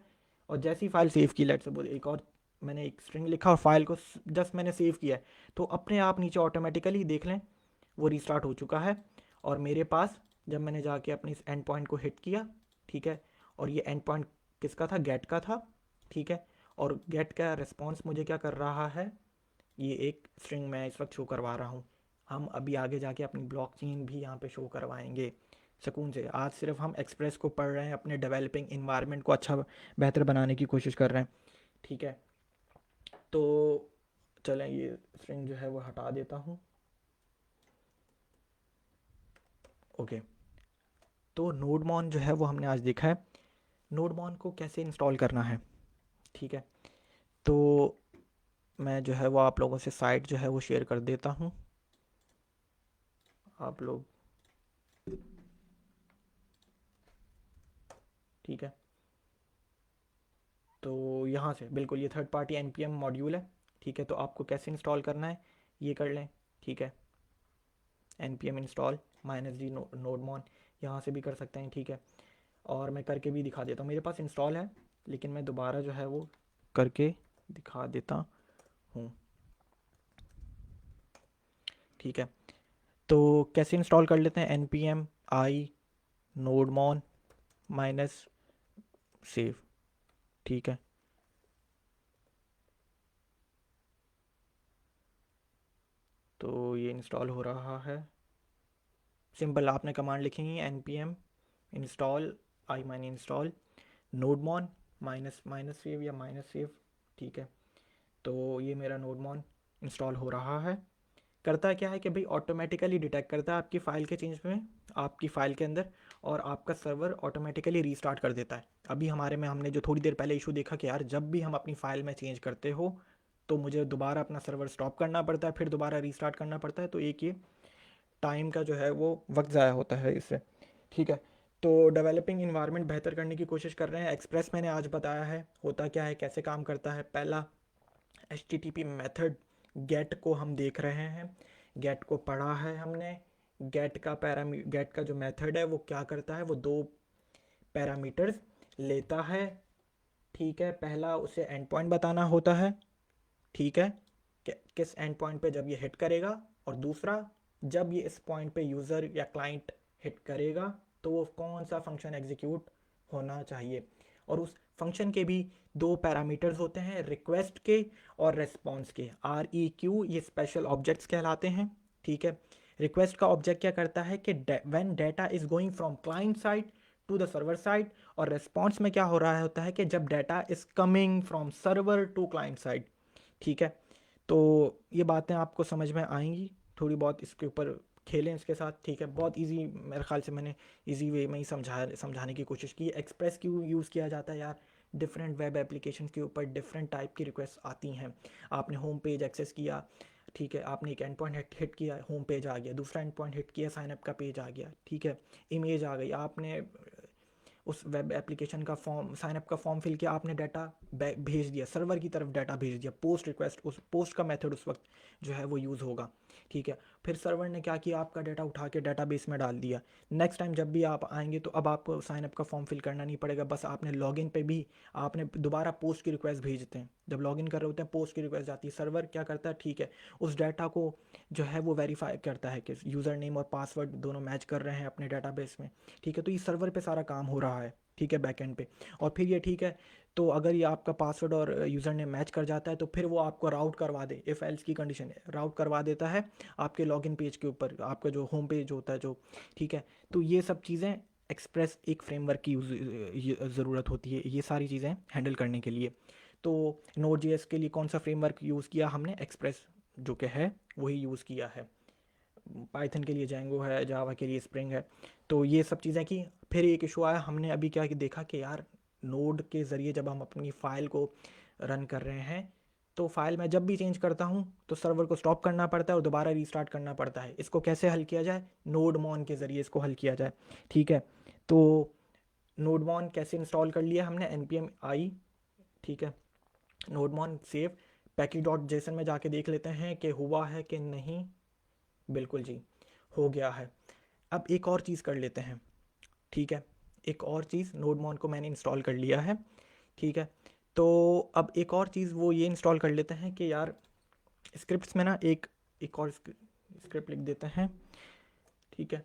[SPEAKER 1] और जैसी फ़ाइल सेव की, लेट सपोज एक और मैंने एक स्ट्रिंग लिखा और फाइल को जस्ट मैंने सेव किया है तो अपने आप नीचे ऑटोमेटिकली देख लें वो रीस्टार्ट हो चुका है। और मेरे पास जब मैंने जाके अपने इस एंड पॉइंट को हिट किया, ठीक है, और ये एंड पॉइंट किसका था, गेट का था, ठीक है, और गेट का रिस्पॉन्स मुझे क्या कर रहा है, ये एक स्ट्रिंग मैं इस वक्त शो करवा रहा हूँ। हम अभी आगे जाके अपनी ब्लॉकचेन भी यहाँ पे शो करवाएंगे सुकून से। आज सिर्फ हम एक्सप्रेस को पढ़ रहे हैं, अपने डेवलपिंग इन्वायरमेंट को अच्छा बेहतर बनाने की कोशिश कर रहे हैं, ठीक है। तो चलें ये स्ट्रिंग जो है वो हटा देता हूँ। ओके, तो नोडमॉन जो है वो हमने आज देखा है, नोडमॉन को कैसे इंस्टॉल करना है। ठीक है, तो मैं जो है वो आप लोगों से साइट जो है वो शेयर कर देता हूँ। आप लोग, ठीक है, तो यहाँ से बिल्कुल ये थर्ड पार्टी npm मॉड्यूल है। ठीक है, तो आपको कैसे इंस्टॉल करना है ये कर लें। ठीक है, npm इंस्टॉल -d नोडमॉन, यहाँ से भी कर सकते हैं। ठीक है, और मैं करके भी दिखा देता हूँ, मेरे पास इंस्टॉल है लेकिन मैं दोबारा जो है वो करके दिखा देता हूँ। ठीक है, तो कैसे इंस्टॉल कर लेते हैं, npm i nodemon -save। ठीक है, तो ये इंस्टॉल हो रहा है। सिंपल आपने कमांड लिखेंगी npm इंस्टॉल आई माइने इंस्टॉल नोडमॉन -सेव या -सेव। ठीक है, तो ये मेरा नोडमॉन इंस्टॉल हो रहा है। करता क्या है कि भाई ऑटोमेटिकली डिटेक्ट करता है आपकी फ़ाइल के चेंज में, आपकी फ़ाइल के अंदर, और आपका सर्वर ऑटोमेटिकली रीस्टार्ट कर देता है। अभी हमारे में हमने जो थोड़ी देर पहले इशू देखा कि यार जब भी हम अपनी फ़ाइल में चेंज करते हो तो मुझे दोबारा अपना सर्वर स्टॉप करना पड़ता है, फिर दोबारा रीस्टार्ट करना पड़ता है, तो एक ये टाइम का जो है वो वक्त ज़ाया होता है इससे। ठीक है, तो डेवलपिंग इन्वायरमेंट बेहतर करने की कोशिश कर रहे हैं। एक्सप्रेस मैंने आज बताया है होता क्या है, कैसे काम करता है। पहला HTTP मेथड गेट को हम देख रहे हैं, गेट को पढ़ा है हमने। गेट का जो मेथड है वो क्या करता है, वो दो पैरामीटर्स लेता है। ठीक है, पहला उसे एंड पॉइंट बताना होता है। ठीक है, किस एंड पॉइंट पे जब ये हिट करेगा, और दूसरा जब ये इस पॉइंट पे यूज़र या क्लाइंट हिट करेगा तो वो कौन सा फंक्शन एग्जीक्यूट होना चाहिए। और उस फंक्शन के भी दो पैरामीटर्स होते हैं, रिक्वेस्ट के और रेस्पॉन्स के। REQ ये स्पेशल ऑब्जेक्ट्स कहलाते हैं। ठीक है, रिक्वेस्ट का ऑब्जेक्ट क्या करता है कि when data is going from client side to the server side, और रेस्पॉन्स में क्या हो रहा होता है कि जब data is coming from server to client side. ठीक है, तो ये बातें आपको समझ में आएंगी, थोड़ी बहुत इसके ऊपर खेलें इसके साथ। ठीक है, बहुत इजी, मेरे ख्याल से मैंने इजी वे में ही समझाने की कोशिश की। एक्सप्रेस क्यों यूज़ किया जाता है यार, डिफरेंट वेब एप्लीकेशन के ऊपर डिफरेंट टाइप की रिक्वेस्ट आती हैं। आपने होम पेज एक्सेस किया, ठीक है, आपने एक एंड पॉइंट हिट किया, होम पेज आ गया, दूसरा एंड पॉइंट हिट किया, साइनअप का पेज आ गया। ठीक है, इमेज आ गई, आपने उस वेब एप्लीकेशन का फॉर्म, साइनअप का फॉर्म फिल किया, आपने डाटा भेज दिया सर्वर की तरफ, डाटा भेज दिया, पोस्ट रिक्वेस्ट, उस पोस्ट का मेथड उस वक्त जो है वो यूज़ होगा। ठीक है, फिर सर्वर ने क्या किया, आपका डाटा उठा के डाटाबेस में डाल दिया। नेक्स्ट टाइम जब भी आप आएंगे तो अब आपको साइनअप का फॉर्म फिल करना नहीं पड़ेगा, बस आपने लॉगिन पे भी आपने दोबारा पोस्ट की रिक्वेस्ट भेजते हैं। जब लॉगिन कर रहे होते हैं पोस्ट की रिक्वेस्ट जाती है, सर्वर क्या करता है, ठीक है, उस डाटा को जो है वो वेरीफाई करता है कि यूज़र नेम और पासवर्ड दोनों मैच कर रहे हैं अपने डाटाबेस में। ठीक है, तो ये सर्वर पे सारा काम हो रहा है। ठीक है, बैकएंड पे। और फिर ये ठीक है, तो अगर ये आपका पासवर्ड और यूज़र नेम मैच कर जाता है तो फिर वो आपको राउट करवा दे, इफ़ एल्स की कंडीशन है, राउट करवा देता है आपके लॉगिन पेज के ऊपर, आपका जो होम पेज होता है जो। ठीक है, तो ये सब चीज़ें एक्सप्रेस एक फ्रेमवर्क की ज़रूरत होती है ये सारी चीज़ें हैंडल करने के लिए। तो Node.js के लिए कौन सा फ्रेमवर्क यूज़ किया हमने, एक्सप्रेस जो कि है वही यूज़ किया है। पाइथन के लिए जैंगो है, जावा के लिए स्प्रिंग है। तो ये सब चीज़ें की। फिर एक इशू आया, हमने अभी क्या देखा कि यार नोड के ज़रिए जब हम अपनी फ़ाइल को रन कर रहे हैं तो फाइल में जब भी चेंज करता हूँ तो सर्वर को स्टॉप करना पड़ता है और दोबारा रीस्टार्ट करना पड़ता है। इसको कैसे हल किया जाए, नोडमॉन के ज़रिए इसको हल किया जाए। ठीक है, तो नोडमॉन कैसे इंस्टॉल कर लिया हमने, npm i। ठीक है, नोडमॉन सेव पैकेज.json में जाके देख लेते हैं कि हुआ है कि नहीं। बिल्कुल जी, हो गया है। अब एक और चीज़ कर लेते हैं। ठीक है, एक और चीज़, नोडमॉन को मैंने इंस्टॉल कर लिया है। ठीक है, तो अब एक और चीज़ वो ये इंस्टॉल कर लेते हैं कि यार स्क्रिप्ट्स में ना एक और स्क्रिप्ट लिख देते हैं। ठीक है,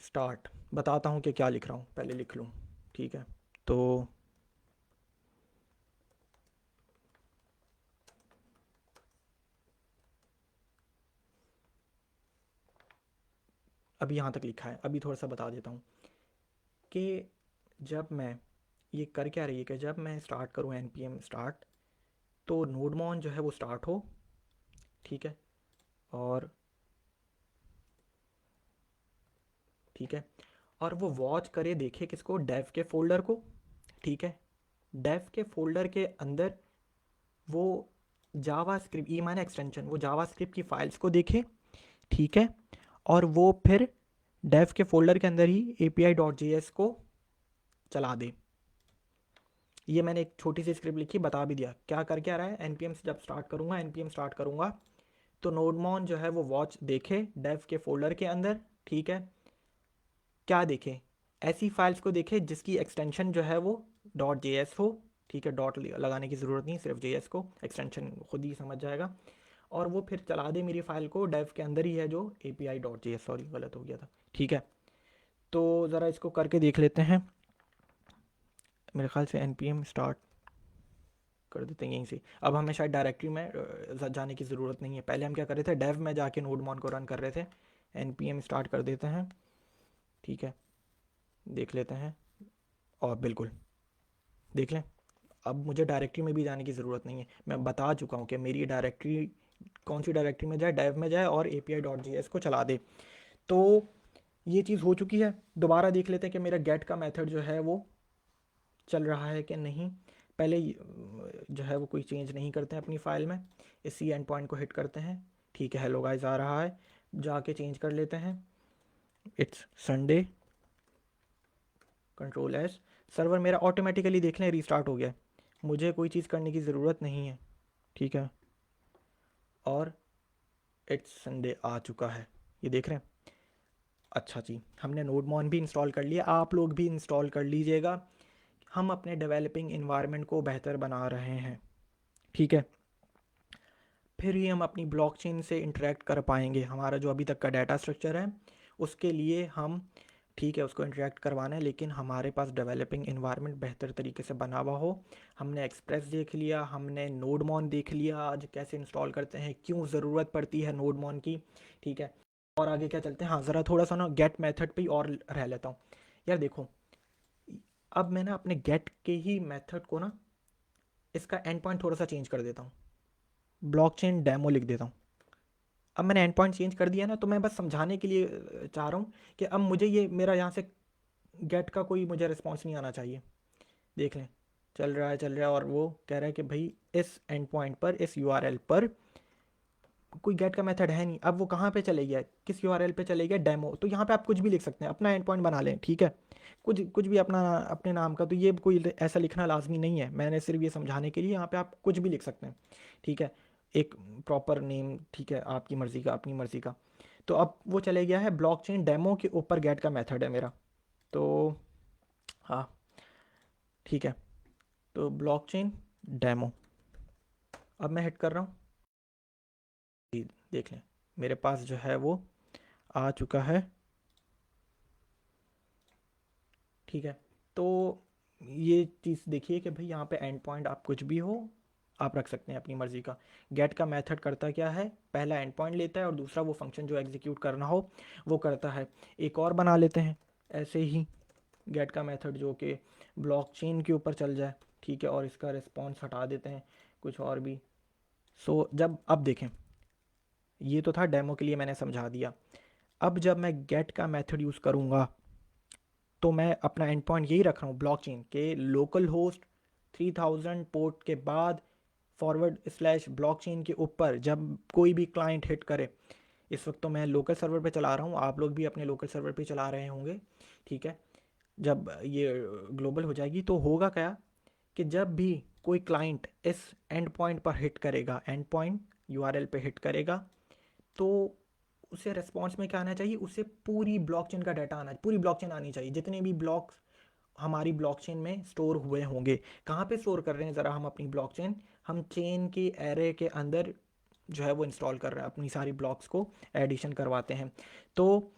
[SPEAKER 1] स्टार्ट, बताता हूँ कि क्या लिख रहा हूँ, पहले लिख लूँ। ठीक है, तो अभी यहाँ तक लिखा है, अभी थोड़ा सा बता देता हूँ कि जब मैं ये कर क्या रही है कि जब मैं स्टार्ट करूँ npm स्टार्ट तो नोडमॉन जो है वो स्टार्ट हो। ठीक है, और ठीक है, और वो वॉच करे देखे किसको, डेव के फोल्डर को, ठीक है। डेव के फोल्डर के अंदर वो जावा स्क्रिप्ट, ई माने एक्सटेंशन, वो जावा स्क्रिप्ट की फाइल्स को देखे, ठीक है, और वो फिर डेव के फोल्डर के अंदर ही api.js को चला दे। ये मैंने एक छोटी सी स्क्रिप्ट लिखी, बता भी दिया क्या कर क्या रहा है। npm से जब स्टार्ट करूँगा, npm स्टार्ट करूँगा तो नोडमॉन जो है वो वॉच देखे डेव के फोल्डर के अंदर, ठीक है। क्या देखे, ऐसी फाइल्स को देखे जिसकी एक्सटेंशन जो है वो .js हो, ठीक है। डॉट लगाने की ज़रूरत नहीं, सिर्फ JS को, एक्सटेंशन खुद ही समझ जाएगा। और वो फिर चला दे मेरी फाइल को, डेव के अंदर ही है जो api.js, सॉरी गलत हो गया था, ठीक है। तो ज़रा इसको करके देख लेते हैं। मेरे ख्याल से npm स्टार्ट कर देते हैं यहीं से। अब हमें शायद डायरेक्टरी में जाने की ज़रूरत नहीं है। पहले हम क्या कर रहे थे, डेव में जाके नोडमॉन को रन कर रहे थे। npm स्टार्ट कर देते हैं, ठीक है, देख लेते हैं। और बिल्कुल देख लें, अब मुझे डायरेक्टरी में भी जाने की ज़रूरत नहीं है। मैं बता चुका हूँ कि मेरी डायरेक्टरी कौन सी डायरेक्टरी में जाए, डेव में जाए और api.js को चला दे। तो ये चीज़ हो चुकी है। दोबारा देख लेते हैं कि मेरा गेट का मेथड जो है वो चल रहा है कि नहीं। पहले जो है वो कोई चेंज नहीं करते हैं अपनी फाइल में, इसी एंड पॉइंट को हिट करते हैं, ठीक है। हेलो गाइस आ रहा है, जाके चेंज कर लेते हैं, it's Sunday, control S. Server मेरा ऑटोमेटिकली देख लें रीस्टार्ट हो गया है, मुझे कोई चीज़ करने की ज़रूरत नहीं है, ठीक है। और इट्स संडे आ चुका है, ये देख रहे हैं। अच्छा जी, हमने नोडमॉन भी इंस्टॉल कर लिया, आप लोग भी इंस्टॉल कर लीजिएगा। हम अपने डेवलपिंग इन्वायरमेंट को बेहतर बना रहे हैं, ठीक है। फिर ही हम अपनी ब्लॉकचेन से इंटरेक्ट कर पाएंगे। हमारा जो अभी तक का डाटा स्ट्रक्चर है उसके लिए हम, ठीक है, उसको इंटरेक्ट करवाना है, लेकिन हमारे पास डेवलपिंग इन्वायरमेंट बेहतर तरीके से बना हुआ हो। हमने एक्सप्रेस देख लिया, हमने नोडमॉन देख लिया, आज कैसे इंस्टॉल करते हैं, क्यों ज़रूरत पड़ती है नोडमॉन की, ठीक है। और आगे क्या चलते हैं, हाँ ज़रा थोड़ा सा ना गेट मेथड पे ही और रह लेता हूँ। यार देखो, अब मैं ना अपने गेट के ही मेथड को ना, इसका एंड पॉइंट थोड़ा सा चेंज कर देता हूँ, ब्लॉकचेन डेमो लिख देता हूँ। अब मैंने एंड पॉइंट चेंज कर दिया ना, तो मैं बस समझाने के लिए चाह रहा हूँ कि अब मुझे ये मेरा यहाँ से गेट का कोई मुझे रिस्पॉन्स नहीं आना चाहिए। देख लें, चल रहा है चल रहा है, और वो कह रहा है कि भाई इस एंड पॉइंट पर, इस यूआरएल पर कोई गेट का मेथड है नहीं। अब वो कहाँ पे चले गया, किस यूआरएल पे चले गया, डेमो। तो यहाँ पे आप कुछ भी लिख सकते हैं, अपना एंड पॉइंट बना लें, ठीक है। कुछ कुछ भी अपना, अपने नाम का, तो ये कोई ऐसा लिखना लाजमी नहीं है, मैंने सिर्फ ये समझाने के लिए, यहाँ पे आप कुछ भी लिख सकते हैं, ठीक है। एक प्रॉपर नेम, ठीक है, आपकी मर्ज़ी का, अपनी मर्ज़ी का। तो अब वो चले गया है ब्लॉकचेन डेमो के ऊपर, गेट का मेथड है मेरा। तो हाँ, ठीक है, तो ब्लॉकचेन डेमो, अब मैं हिट कर रहा हूँ, देख लें मेरे पास जो है वो आ चुका है, ठीक है। तो ये चीज़ देखिए कि भाई यहाँ पे एंड पॉइंट आप कुछ भी हो आप रख सकते हैं अपनी मर्ज़ी का। गेट का मेथड करता क्या है, पहला एंड पॉइंट लेता है और दूसरा वो फंक्शन जो एग्जीक्यूट करना हो वो करता है। एक और बना लेते हैं ऐसे ही गेट का मेथड जो कि ब्लॉकचेन के ऊपर चल जाए, ठीक है, और इसका रिस्पॉन्स हटा देते हैं कुछ और भी। सो जब, अब देखें, ये तो था डेमो के लिए, मैंने समझा दिया। अब जब मैं गेट का मेथड यूज़ करूँगा तो मैं अपना एंड पॉइंट यही रख रहा हूँ, ब्लॉकचेन के लोकल होस्ट 3000 पोर्ट के बाद फॉरवर्ड स्लैश ब्लॉकचेन के ऊपर जब कोई भी क्लाइंट हिट करे। इस वक्त तो मैं लोकल सर्वर पे चला रहा हूँ, आप लोग भी अपने लोकल सर्वर पे चला रहे होंगे, ठीक है। जब ये ग्लोबल हो जाएगी तो होगा क्या कि जब भी कोई क्लाइंट इस एंड पॉइंट पर हिट करेगा, एंड पॉइंट यूआरएल पे हिट करेगा, तो उसे रिस्पॉन्स में क्या आना चाहिए, उसे पूरी ब्लॉकचेन का डाटा आना, पूरी ब्लॉकचेन आनी चाहिए, जितने भी ब्लॉक्स हमारी ब्लॉकचेन में स्टोर हुए होंगे। कहाँ पे स्टोर कर रहे हैं ज़रा हम अपनी ब्लॉकचेन, हम चेन के एरे के अंदर जो है वो इंस्टॉल कर रहे हैं, अपनी सारी ब्लॉक्स को एडिशन करवाते हैं। तो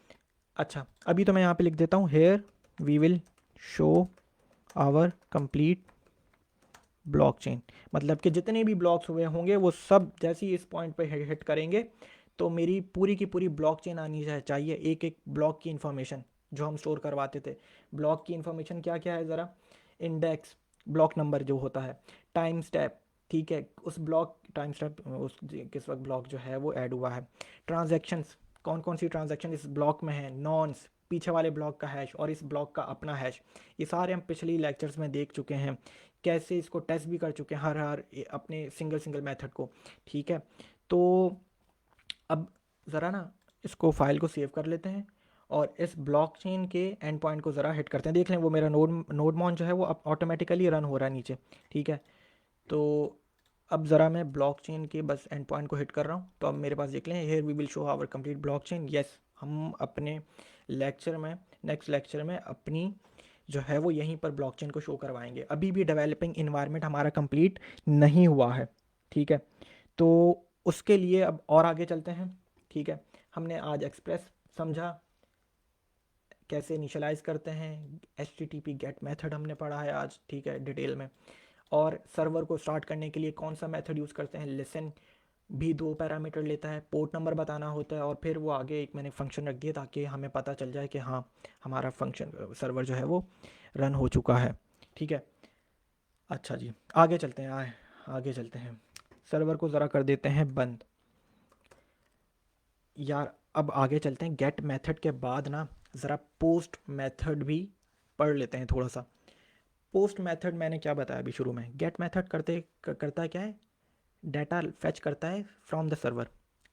[SPEAKER 1] अच्छा, अभी तो मैं यहाँ पे लिख देता हूँ, here we will show our complete blockchain, मतलब कि जितने भी ब्लॉक्स हुए होंगे वो सब जैसे ही इस पॉइंट पे हिट करेंगे तो मेरी पूरी की पूरी ब्लॉकचेन आनी चाहिए, एक एक ब्लॉक की इन्फॉर्मेशन जो हम स्टोर करवाते थे। ब्लॉक की इन्फॉर्मेशन क्या क्या है ज़रा, इंडेक्स, ब्लॉक नंबर जो होता है, टाइम स्टेप, ठीक है, उस ब्लॉक टाइम स्टेप उस किस वक्त ब्लॉक जो है वो ऐड हुआ है, ट्रांजैक्शंस, कौन कौन सी ट्रांजैक्शन इस ब्लॉक में है, नॉन्स, पीछे वाले ब्लॉक का हैश और इस ब्लॉक का अपना हैश, ये सारे हम पिछली लेक्चर्स में देख चुके हैं, कैसे इसको टेस्ट भी कर चुके हैं हर हर अपने सिंगल सिंगल मेथड को। ठीक है, तो अब ज़रा ना इसको फाइल को सेव कर लेते हैं और इस ब्लॉकचेन के एंड पॉइंट को ज़रा हिट करते हैं। देख लें वो मेरा नोडमॉन जो है वो अब ऑटोमेटिकली रन हो रहा है नीचे। ठीक है, तो अब ज़रा मैं ब्लॉकचेन के बस एंड पॉइंट को हिट कर रहा हूँ, तो अब मेरे पास देख लें here we will show our complete blockchain. Yes, हम अपने लेक्चर में, नेक्स्ट लेक्चर में अपनी जो है वो यहीं पर ब्लॉकचेन को शो करवाएंगे। अभी भी डेवलपिंग इन्वायरमेंट हमारा कंप्लीट नहीं हुआ है। ठीक है, तो उसके लिए अब और आगे चलते हैं। ठीक है, हमने आज एक्सप्रेस समझा, कैसे इनिशियलाइज़ करते हैं, HTTP गेट मेथड हमने पढ़ा है आज। ठीक है, डिटेल में। और सर्वर को स्टार्ट करने के लिए कौन सा मेथड यूज़ करते हैं, लिसन भी 2 पैरामीटर लेता है, पोर्ट नंबर बताना होता है, और फिर वो आगे एक मैंने फंक्शन रख दिया ताकि हमें पता चल जाए कि हाँ हमारा फंक्शन सर्वर जो है वो रन हो चुका है। ठीक है, अच्छा जी, आगे चलते हैं, आगे चलते हैं। सर्वर को ज़रा कर देते हैं बंद। यार अब आगे चलते हैं, गेट मेथड के बाद ना ज़रा पोस्ट मेथड भी पढ़ लेते हैं थोड़ा सा। पोस्ट मेथड मैंने क्या बताया अभी शुरू में, गेट मेथड करता है क्या है, डाटा फेच करता है फ्रॉम द सर्वर।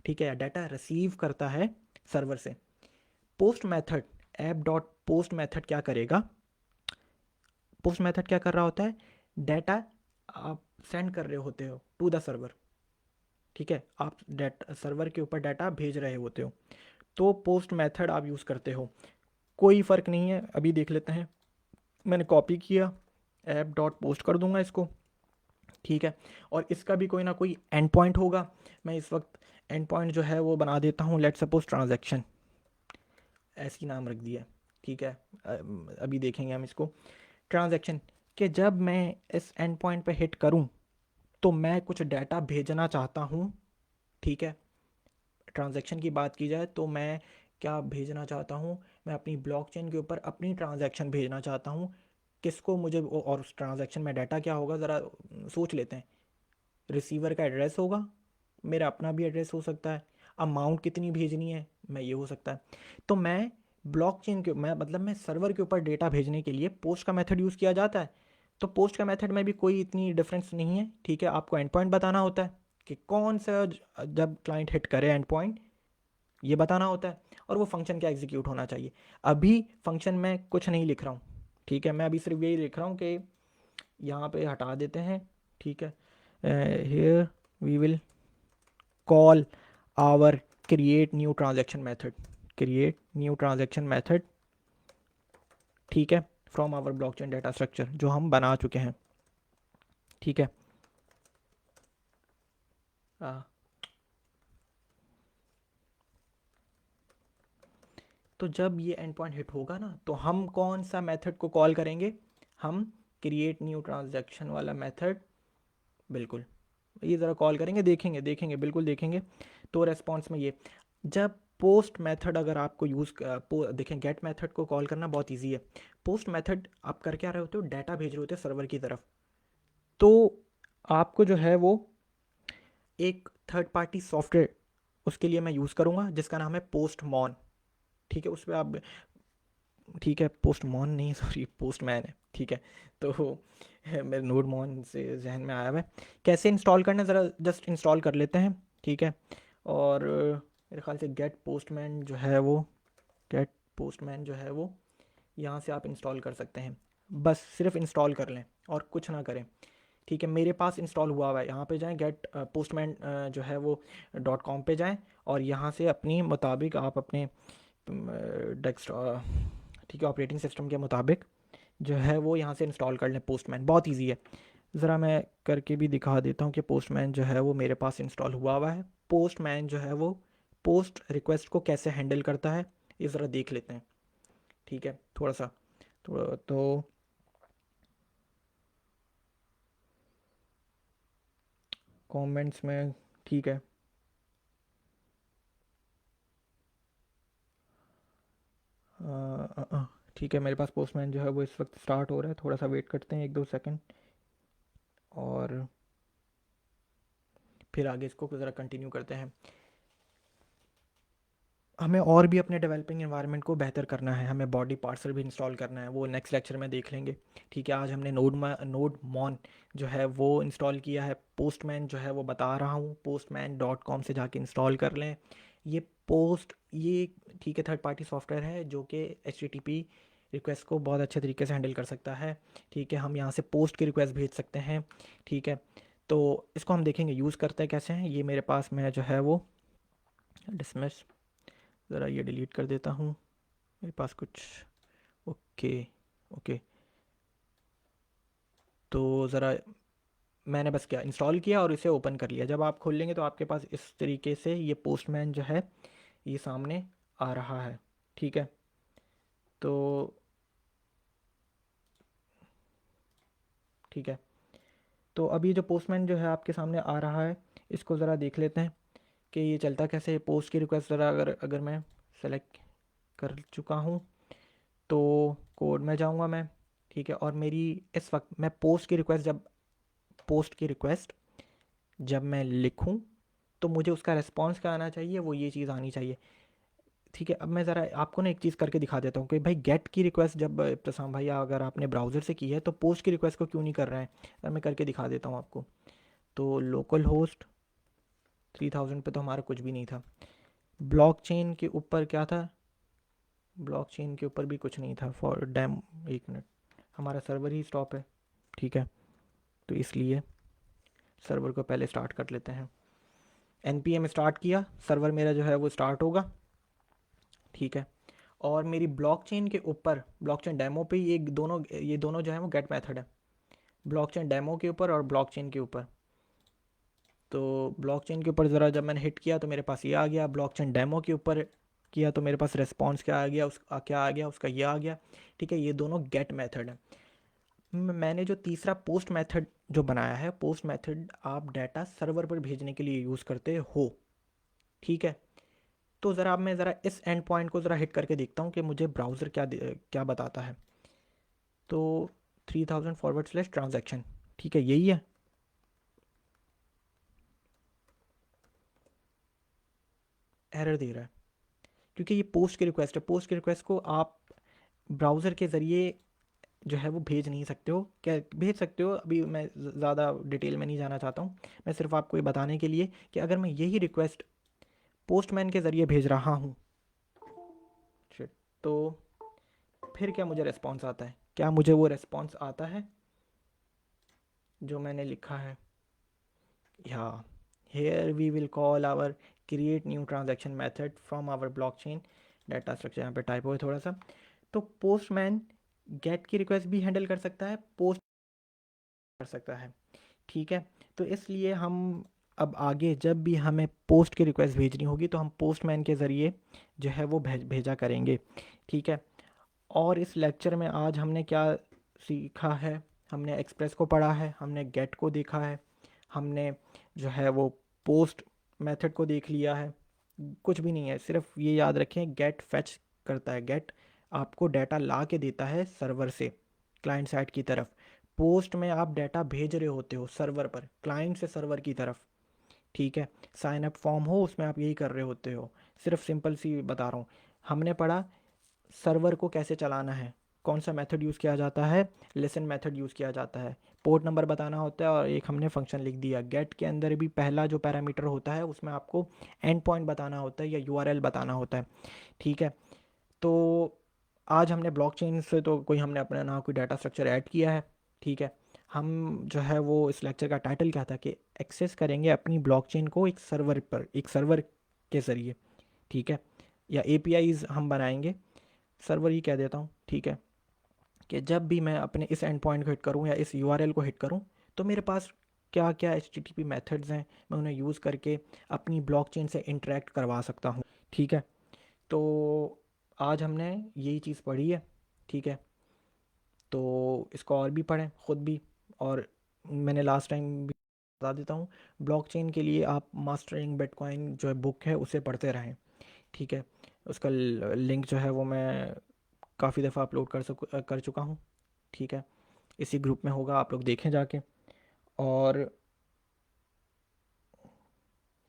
[SPEAKER 1] ठीक है, डाटा रिसीव करता है सर्वर से। Post method, app dot post method क्या करेगा, पोस्ट मेथड क्या कर रहा होता है, डाटा आप सेंड कर रहे होते हो टू द सर्वर। ठीक है, आप डाटा सर्वर के ऊपर डाटा भेज रहे होते हो, तो पोस्ट मेथड आप यूज़ करते हो। कोई फ़र्क नहीं है, अभी देख लेते हैं। मैंने कॉपी किया, ऐप डॉट पोस्ट कर दूंगा इसको। ठीक है, और इसका भी कोई ना कोई एंड पॉइंट होगा। मैं इस वक्त एंड पॉइंट जो है वो बना देता हूँ, लेट सपोज ट्रांजैक्शन, ऐसी नाम रख दिया। ठीक है, अभी देखेंगे हम इसको, ट्रांजैक्शन कि जब मैं इस एंड पॉइंट पे हिट करूँ तो मैं कुछ डाटा भेजना चाहता हूँ। ठीक है, ट्रांजैक्शन की बात की जाए तो मैं क्या भेजना चाहता हूँ, मैं अपनी ब्लॉकचेन के ऊपर अपनी ट्रांजैक्शन भेजना चाहता हूँ। किसको, मुझे, और उस ट्रांजैक्शन में डाटा क्या होगा ज़रा सोच लेते हैं। रिसीवर का एड्रेस होगा, मेरा अपना भी एड्रेस हो सकता है, अमाउंट कितनी भेजनी है मैं, ये हो सकता है। तो मैं ब्लॉकचेन के, मैं मतलब मैं सर्वर के ऊपर डेटा भेजने के लिए पोस्ट का मेथड यूज़ किया जाता है। तो पोस्ट का मेथड में भी कोई इतनी डिफरेंस नहीं है। ठीक है, आपको एंड पॉइंट बताना होता है कि कौन सा जब क्लाइंट हिट करे एंड पॉइंट, ये बताना होता है, और वो फंक्शन क्या एग्जीक्यूट होना चाहिए। अभी फंक्शन में कुछ नहीं लिख रहा हूँ। ठीक है, मैं अभी सिर्फ यही लिख रहा हूँ कि यहाँ पे हटा देते हैं। ठीक है, here we will call our create new transaction method, create new transaction method। ठीक है, from our blockchain data structure जो हम बना चुके हैं। ठीक है, तो जब ये एंड पॉइंट हिट होगा ना तो हम कौन सा मेथड को कॉल करेंगे, हम क्रिएट न्यू ट्रांजैक्शन वाला मेथड, बिल्कुल ये ज़रा कॉल करेंगे, देखेंगे देखेंगे बिल्कुल देखेंगे। तो रेस्पॉन्स में ये, जब पोस्ट मेथड अगर आपको देखें, गेट मेथड को कॉल करना बहुत इजी है। पोस्ट मेथड आप कर क्या रहे होते हो, डाटा भेज रहे होते हो सर्वर की तरफ। तो आपको जो है वो एक थर्ड पार्टी सॉफ्टवेयर उसके लिए मैं यूज़ करूँगा जिसका नाम है पोस्टमॉन। ठीक है, उस पर आप, ठीक है पोस्टमॉन नहीं सॉरी पोस्टमैन है। ठीक है, तो मेरे नोडमॉन से जहन में आया हुआ है। कैसे इंस्टॉल करना है, ज़रा जस्ट इंस्टॉल कर लेते हैं। ठीक है, और मेरे ख्याल से गेट पोस्टमैन जो है वो यहाँ से आप इंस्टॉल कर सकते हैं। बस सिर्फ इंस्टॉल कर लें और कुछ ना करें। ठीक है, मेरे पास इंस्टॉल हुआ हुआ है, यहाँ पे जाएं, गेट पोस्टमैन जो है वो .com पे जाएं, और यहाँ से अपनी मुताबिक आप अपने डेस्कटॉप, ठीक है, ऑपरेटिंग सिस्टम के मुताबिक जो है वो यहाँ से इंस्टॉल कर लें पोस्टमैन। बहुत इजी है, ज़रा मैं करके भी दिखा देता हूँ कि पोस्टमैन जो है वो मेरे पास इंस्टॉल हुआ हुआ है। पोस्टमैन जो है वो पोस्ट रिक्वेस्ट को कैसे हैंडल करता है ये ज़रा देख लेते हैं। ठीक है, थोड़ा सा थोड़ा तो कमेंट्स में, ठीक है, ठीक है, मेरे पास पोस्टमैन जो है वो इस वक्त स्टार्ट हो रहा है। थोड़ा सा वेट करते हैं 1-2 सेकंड, और फिर आगे इसको ज़रा कंटिन्यू करते हैं। हमें और भी अपने डेवलपिंग एनवायरनमेंट को बेहतर करना है, हमें बॉडी पार्सर भी इंस्टॉल करना है, वो नेक्स्ट लेक्चर में देख लेंगे। ठीक है, आज हमने नोड मॉन जो है वो इंस्टॉल किया है। पोस्टमैन जो है वो बता रहा हूँ, postman.com से जाके इंस्टॉल कर लें। ये ठीक है, थर्ड पार्टी सॉफ्टवेयर है जो कि HTTP रिक्वेस्ट को बहुत अच्छे तरीके से हैंडल कर सकता है। ठीक है, हम यहाँ से पोस्ट की रिक्वेस्ट भेज सकते हैं। ठीक है, तो इसको हम देखेंगे यूज़ करते हैं कैसे हैं। ये मेरे पास में जो है वो डिसमिस, ज़रा ये डिलीट कर देता हूँ, मेरे पास कुछ। ओके, ओके, तो ज़रा मैंने बस क्या इंस्टॉल किया और इसे ओपन कर लिया। जब आप खोल लेंगे तो आपके पास इस तरीके से ये पोस्टमैन जो है ये सामने आ रहा है। ठीक है, तो ठीक है, तो अभी जो पोस्टमैन जो है आपके सामने आ रहा है, इसको ज़रा देख लेते हैं कि ये चलता कैसे है। पोस्ट की रिक्वेस्ट ज़रा अगर अगर मैं सेलेक्ट कर चुका हूँ तो कोड में जाऊँगा मैं। ठीक है, और मेरी इस वक्त मैं पोस्ट की रिक्वेस्ट जब मैं लिखूं तो मुझे उसका रिस्पॉन्स क्या आना चाहिए, वो ये चीज़ आनी चाहिए। ठीक है, अब मैं ज़रा आपको ना एक चीज़ करके दिखा देता हूँ कि भाई गेट की रिक्वेस्ट जब इब्तिसाम भाई अगर आपने ब्राउज़र से की है तो पोस्ट की रिक्वेस्ट को क्यों नहीं कर रहे हैं। अब मैं करके दिखा देता हूँ आपको। तो लोकल होस्ट 3000 पे तो हमारा कुछ भी नहीं था। ब्लॉकचेन के ऊपर क्या था, ब्लॉकचेन के ऊपर भी कुछ नहीं था फॉर डैम। एक मिनट, हमारा सर्वर ही स्टॉप है। ठीक है, तो इसलिए सर्वर को पहले स्टार्ट कर लेते हैं। npm स्टार्ट किया, सर्वर मेरा जो है वो स्टार्ट होगा। ठीक है, और मेरी ब्लॉकचेन के ऊपर ब्लॉकचेन डेमो पे ही ये दोनों जो है वो गेट मेथड है, ब्लॉकचेन डेमो के ऊपर और ब्लॉकचेन के ऊपर। तो ब्लॉकचेन के ऊपर ज़रा जब मैंने हिट किया तो मेरे पास ये आ गया। ब्लॉकचेन डेमो के ऊपर किया तो मेरे पास रिस्पॉन्स क्या आ गया, क्या आ गया, उसका ये आ गया। ठीक है, ये दोनों गेट मेथड है। मैंने जो तीसरा पोस्ट मेथड जो बनाया है, पोस्ट मेथड आप डाटा सर्वर पर भेजने के लिए यूज़ करते हो। ठीक है, तो ज़रा अब मैं ज़रा इस एंड पॉइंट को ज़रा हिट करके देखता हूँ कि मुझे ब्राउज़र क्या बताता है। तो 3000/ट्रांजैक्शन, ठीक है, यही है। एरर दे रहा है क्योंकि ये पोस्ट की रिक्वेस्ट है। पोस्ट की रिक्वेस्ट को आप ब्राउज़र के ज़रिए जो है वो भेज नहीं सकते हो। क्या भेज सकते हो, अभी मैं ज़्यादा डिटेल में नहीं जाना चाहता हूँ। मैं सिर्फ आपको ये बताने के लिए कि अगर मैं यही रिक्वेस्ट पोस्टमैन के ज़रिए भेज रहा हूँ तो फिर क्या मुझे रिस्पॉन्स आता है, क्या मुझे वो रिस्पॉन्स आता है जो मैंने लिखा है। या here we will call our create new transaction method from our blockchain data structure. यहाँ पे टाइप हो थोड़ा सा। तो पोस्टमैन गेट की रिक्वेस्ट भी हैंडल कर सकता है, पोस्ट कर सकता है। ठीक है, तो इसलिए हम अब आगे जब भी हमें पोस्ट की रिक्वेस्ट भेजनी होगी तो हम पोस्टमैन के ज़रिए जो है वो भेजा करेंगे। ठीक है, और इस लेक्चर में आज हमने क्या सीखा है, हमने एक्सप्रेस को पढ़ा है, हमने गेट को देखा है, हमने जो है वो पोस्ट मेथड को देख लिया है। कुछ भी नहीं है, सिर्फ ये याद रखें गेट फेच करता है। गेट आपको डाटा ला के देता है सर्वर से क्लाइंट साइड की तरफ। पोस्ट में आप डाटा भेज रहे होते हो सर्वर पर, क्लाइंट से सर्वर की तरफ। ठीक है, साइन अप फॉर्म हो उसमें आप यही कर रहे होते हो। सिर्फ सिंपल सी बता रहा हूँ। हमने पढ़ा सर्वर को कैसे चलाना है, कौन सा मेथड यूज़ किया जाता है, लिसन मेथड यूज़ किया जाता है, पोर्ट नंबर बताना होता है, और एक हमने फंक्शन लिख दिया। गेट के अंदर भी पहला जो पैरामीटर होता है उसमें आपको एंड पॉइंट बताना होता है या यूआरएल बताना होता है। ठीक है, तो आज हमने ब्लॉकचेन से तो कोई हमने अपना ना कोई डाटा स्ट्रक्चर ऐड किया है। ठीक है, हम जो है वो इस लेक्चर का टाइटल क्या था कि एक्सेस करेंगे अपनी ब्लॉकचेन को एक सर्वर पर, एक सर्वर के ज़रिए। ठीक है, या एपीआईज हम बनाएंगे, सर्वर ही कह देता हूँ। ठीक है, कि जब भी मैं अपने इस एंड पॉइंट को हिट करूँ या इस यूआरएल को हिट करूँ तो मेरे पास क्या क्या एचटीटीपी मेथड्स हैं, मैं उन्हें यूज़ करके अपनी ब्लॉकचेन से इंटरेक्ट करवा सकता हूँ। ठीक है, तो आज हमने यही चीज़ पढ़ी है। ठीक है, तो इसको और भी पढ़ें ख़ुद भी, और मैंने लास्ट टाइम भी बता देता हूँ, ब्लॉकचेन के लिए आप मास्टरिंग बिटकॉइन जो है बुक है उसे पढ़ते रहें। ठीक है, उसका लिंक जो है वो मैं काफ़ी दफ़ा अपलोड कर चुका हूँ। ठीक है, इसी ग्रुप में होगा, आप लोग देखें जाके। और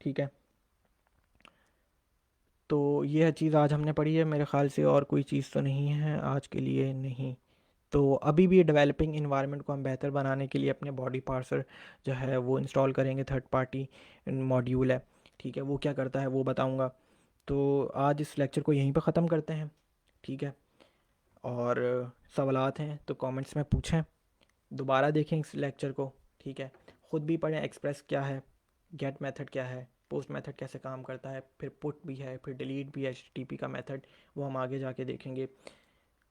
[SPEAKER 1] ठीक है, तो ये चीज़ आज हमने पढ़ी है मेरे ख़्याल से, और कोई चीज़ तो नहीं है आज के लिए, नहीं। तो अभी भी डेवलपिंग इन्वायरमेंट को हम बेहतर बनाने के लिए अपने बॉडी पार्सर जो है वो इंस्टॉल करेंगे, थर्ड पार्टी मॉड्यूल है, ठीक है। वो क्या करता है वो बताऊंगा। तो आज इस लेक्चर को यहीं पे ख़त्म करते हैं, ठीक है। और सवालात हैं तो कमेंट्स में पूछें, दोबारा देखें इस लेक्चर को, ठीक है। ख़ुद भी पढ़ें एक्सप्रेस क्या है, गेट मेथड क्या है, पोस्ट मेथड कैसे काम करता है, फिर पुट भी है, फिर डिलीट भी है, एचटीटीपी का मेथड, वो हम आगे जाके देखेंगे,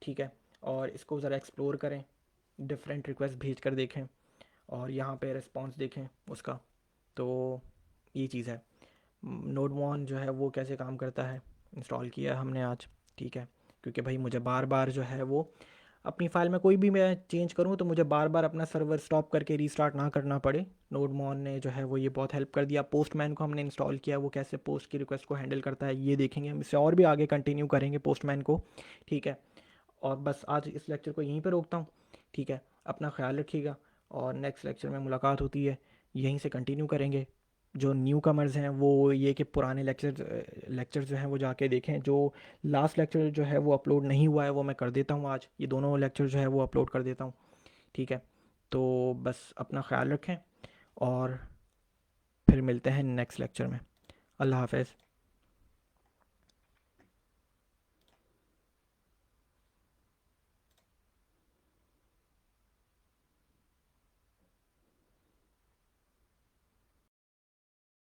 [SPEAKER 1] ठीक है। और इसको ज़रा एक्सप्लोर करें, डिफरेंट रिक्वेस्ट भेज कर देखें, और यहाँ पे रिस्पांस देखें उसका। तो ये चीज़ है। नोड वन जो है वो कैसे काम करता है, इंस्टॉल किया हमने आज, ठीक है। क्योंकि भाई मुझे बार बार जो है वो अपनी फ़ाइल में कोई भी मैं चेंज करूँ तो मुझे बार बार अपना सर्वर स्टॉप करके रीस्टार्ट ना करना पड़े। नोड मॉन ने जो है वो ये बहुत हेल्प कर दिया। पोस्टमैन को हमने इंस्टॉल किया, वो कैसे पोस्ट की रिक्वेस्ट को हैंडल करता है ये देखेंगे हम, इससे और भी आगे कंटिन्यू करेंगे पोस्टमैन को, ठीक है। और बस आज इस लेक्चर को यहीं पर रोकता हूँ, ठीक है। अपना ख्याल रखिएगा, और नेक्स्ट लेक्चर में मुलाकात होती है, यहीं से कंटिन्यू करेंगे। जो न्यू कमर्स हैं वो ये कि पुराने लेक्चर जो हैं वो जाके देखें। जो लास्ट लेक्चर जो है वो अपलोड नहीं हुआ है वो मैं कर देता हूँ आज, ये दोनों लेक्चर जो है वो अपलोड कर देता हूँ, ठीक है। तो बस अपना ख्याल रखें, और फिर मिलते हैं नेक्स्ट लेक्चर में। अल्लाह हाफ़िज़।